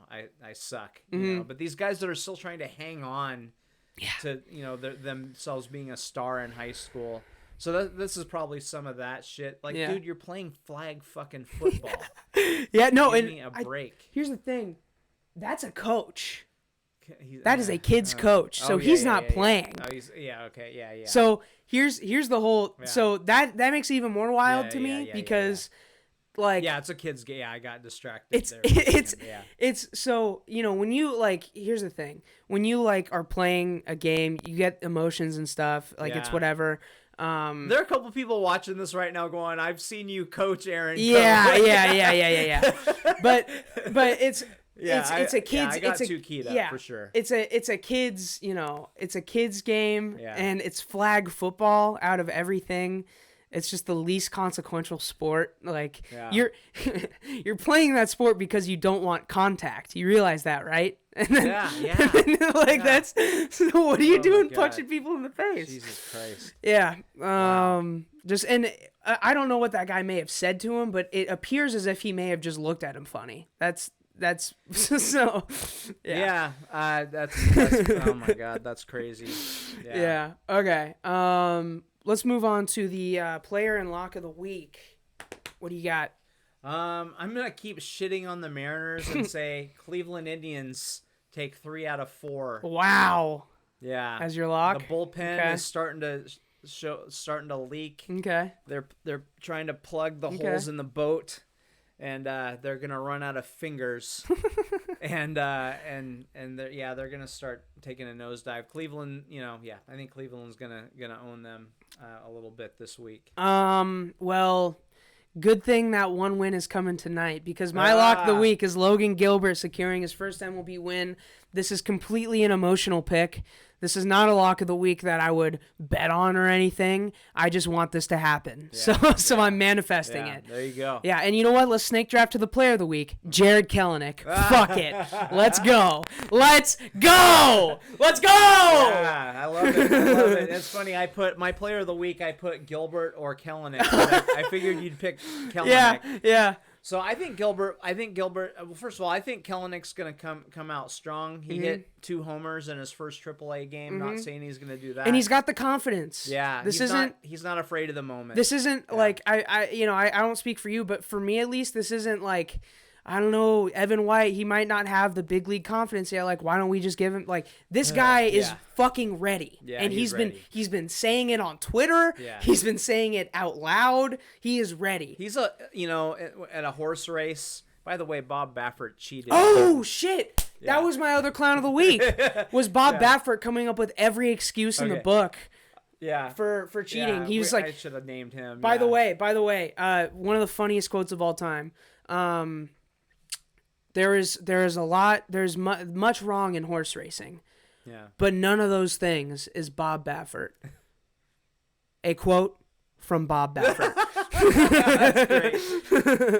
I suck. But these guys that are still trying to hang on to themselves being a star in high school. So this is probably some of that shit. Dude, you're playing flag fucking football. Yeah, no, Give and me a break. Here's the thing, that's a coach. That is a kid's coach, so he's not playing. Oh, yeah. So here's the whole. Yeah. So that makes it even more wild to me because, it's a kid's game. Yeah, I got distracted. It's so when you here's the thing, when you are playing a game, you get emotions and stuff. It's whatever. There are a couple people watching this right now going, "I've seen you coach Aaron." Yeah. But it's it's a kids. Yeah, I got it's a, too keyed up yeah, for sure. It's a kids. It's a kids game, Yeah. and it's flag football out of everything. It's just the least consequential sport. Like Yeah. you're playing that sport because you don't want contact. You realize that, right? And then, Yeah. That's so. What are you my doing, God. punching people in the face? Jesus Christ. Yeah. Just and I don't know what that guy may have said to him, but it appears as if he may have just looked at him funny. That's so. Yeah. That's oh my God, that's crazy. Yeah. Okay. Let's move on to the player and lock of the week. What do you got? I'm gonna keep shitting on the Mariners and say Cleveland Indians take 3 out of 4. Wow. Yeah. As your lock? The bullpen Okay. is starting to leak. Okay. They're trying to plug the holes in the boat, and they're gonna run out of fingers, and they're gonna start taking a nosedive. Cleveland, I think Cleveland's gonna own them a little bit this week. Well, good thing that one win is coming tonight, because my lock of the week is Logan Gilbert securing his first MLB win. This is completely an emotional pick. This is not a lock of the week that I would bet on or anything. I just want this to happen. So I'm manifesting it. There you go. Yeah, and you know what? Let's snake draft to the player of the week, Jared Kelenic. Fuck it. Let's go. Let's go. Let's go. Yeah, I love it. It's funny. I put my player of the week. I put Gilbert or Kelenic. I figured you'd pick Kelenic. Yeah. So I think Gilbert. Well, first of all, I think Kelenic's gonna come out strong. He hit 2 homers in his first AAA game. Not saying he's gonna do that. And he's got the confidence. Yeah, he's not afraid of the moment. This isn't like I don't speak for you, but for me at least, this isn't like, I don't know, Evan White. He might not have the big league confidence yet. Like, why don't we just give him, like, this guy is fucking ready. Yeah, and he's ready. he's been saying it on Twitter. Yeah. He's been saying it out loud. He is ready. He's at a horse race. By the way, Bob Baffert cheated. Oh shit. Yeah. That was my other clown of the week. Was Bob Baffert coming up with every excuse in the book. Yeah. For cheating. Yeah, he was like, I should have named him. By the way, one of the funniest quotes of all time. There's much wrong in horse racing. Yeah. But none of those things is Bob Baffert. A quote from Bob Baffert. That's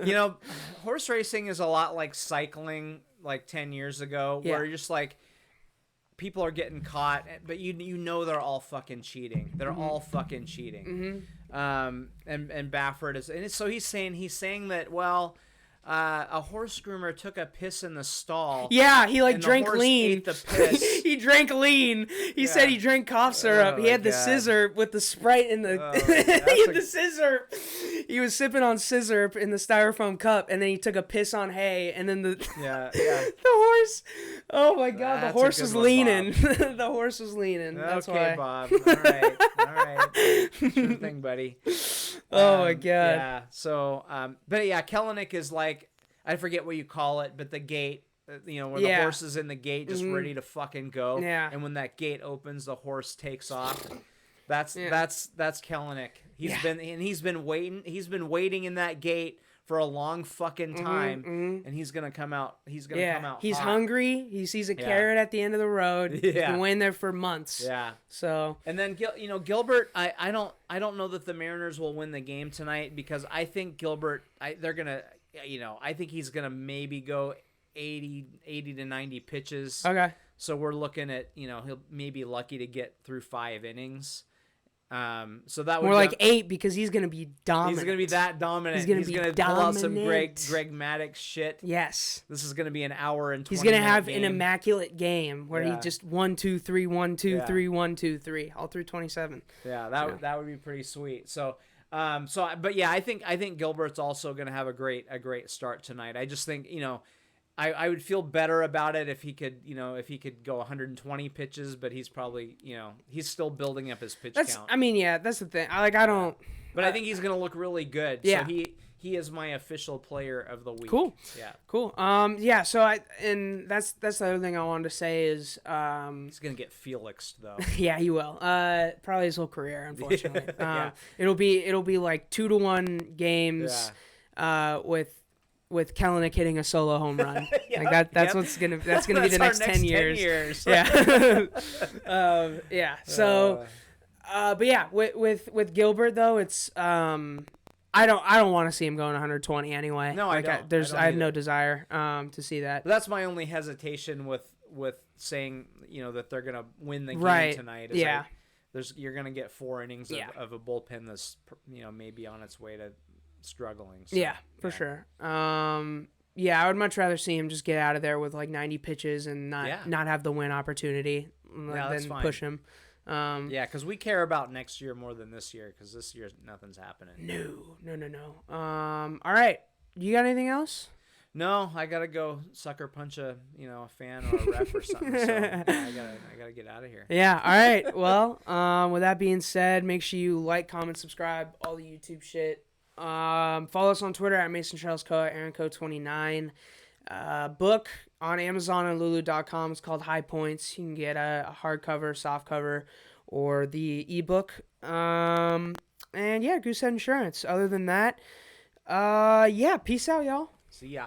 great. Horse racing is a lot like cycling like 10 years ago, where you're just like, people are getting caught, but you know they're all fucking cheating. They're all fucking cheating. And Baffert is, and so he's saying that, well, a horse groomer took a piss in the stall. Yeah, he and drank the horse lean. Ate the piss. He drank lean. He said he drank cough syrup. Oh, he had the God. scissor with the Sprite in the. He had the scissor. He was sipping on scissor in the styrofoam cup, and then he took a piss on hay, and then the the horse. Oh my God, the horse was leaning. The horse was leaning. That's okay, why. Bob. All right. Sure thing, buddy. Oh my God. Yeah. So, but yeah, Kelenic is like, I forget what you call it, but the gate, where the horse is in the gate, just ready to fucking go. Yeah. And when that gate opens, the horse takes off. That's Kelenic. He's been waiting in that gate for a long fucking time, and he's gonna come out. He's gonna come out. He's hot. hungry. He sees a carrot at the end of the road. He's been waiting there for months. Yeah. So. And then Gilbert, I don't know that the Mariners will win the game tonight, because I think Gilbert, I think he's gonna maybe go 80 to 90 pitches. Okay. So we're looking at, he'll maybe lucky to get through 5 innings. So that would more like 8, because he's gonna be dominant. He's gonna be that dominant. He's gonna pull out some dominant. Greg Maddux shit. Yes. This is gonna be an hour and 20. He's gonna have game. an immaculate game where he just 1 2 3 1 2 3 1 2 3 all through 27. Yeah, that would be pretty sweet. So, but yeah, I think Gilbert's also gonna have a great start tonight. I just think I would feel better about it if he could go 120 pitches, but he's probably, he's still building up his pitch count. I mean, yeah, that's the thing. I don't. But I think he's going to look really good. Yeah. So he is my official player of the week. Cool. Yeah. Cool. Yeah. So that's the other thing I wanted to say is He's gonna get Felixed though. yeah, he will. Probably his whole career, unfortunately. Yeah. It'll be like 2-1 games. With Kelenic hitting a solo home run. Like that's what's gonna be the next 10 years. Yeah. Yeah. So but yeah, with Gilbert though, it's I don't want to see him going 120 anyway. No, like, I don't. I have no desire to see that. But that's my only hesitation with saying, that they're gonna win the game Right. tonight. Yeah. You're gonna get 4 innings of a bullpen that's maybe on its way to struggling. So, yeah, for sure. Yeah, I would much rather see him just get out of there with like 90 pitches and not have the win opportunity than fine. push him. Yeah, because we care about next year more than this year, because this year nothing's happening. No. All right. You got anything else? No, I gotta go sucker punch a fan or a ref or something. So I gotta get out of here. Yeah. All right. Well, with that being said, make sure you like, comment, subscribe, all the YouTube shit. Follow us on Twitter at MasonCharlesCo, AaronCo29. Book on Amazon and Lulu.com. It's called High Points. You can get a hardcover, softcover, or the ebook. And yeah, Goosehead Insurance. Other than that, yeah, peace out, y'all. See ya.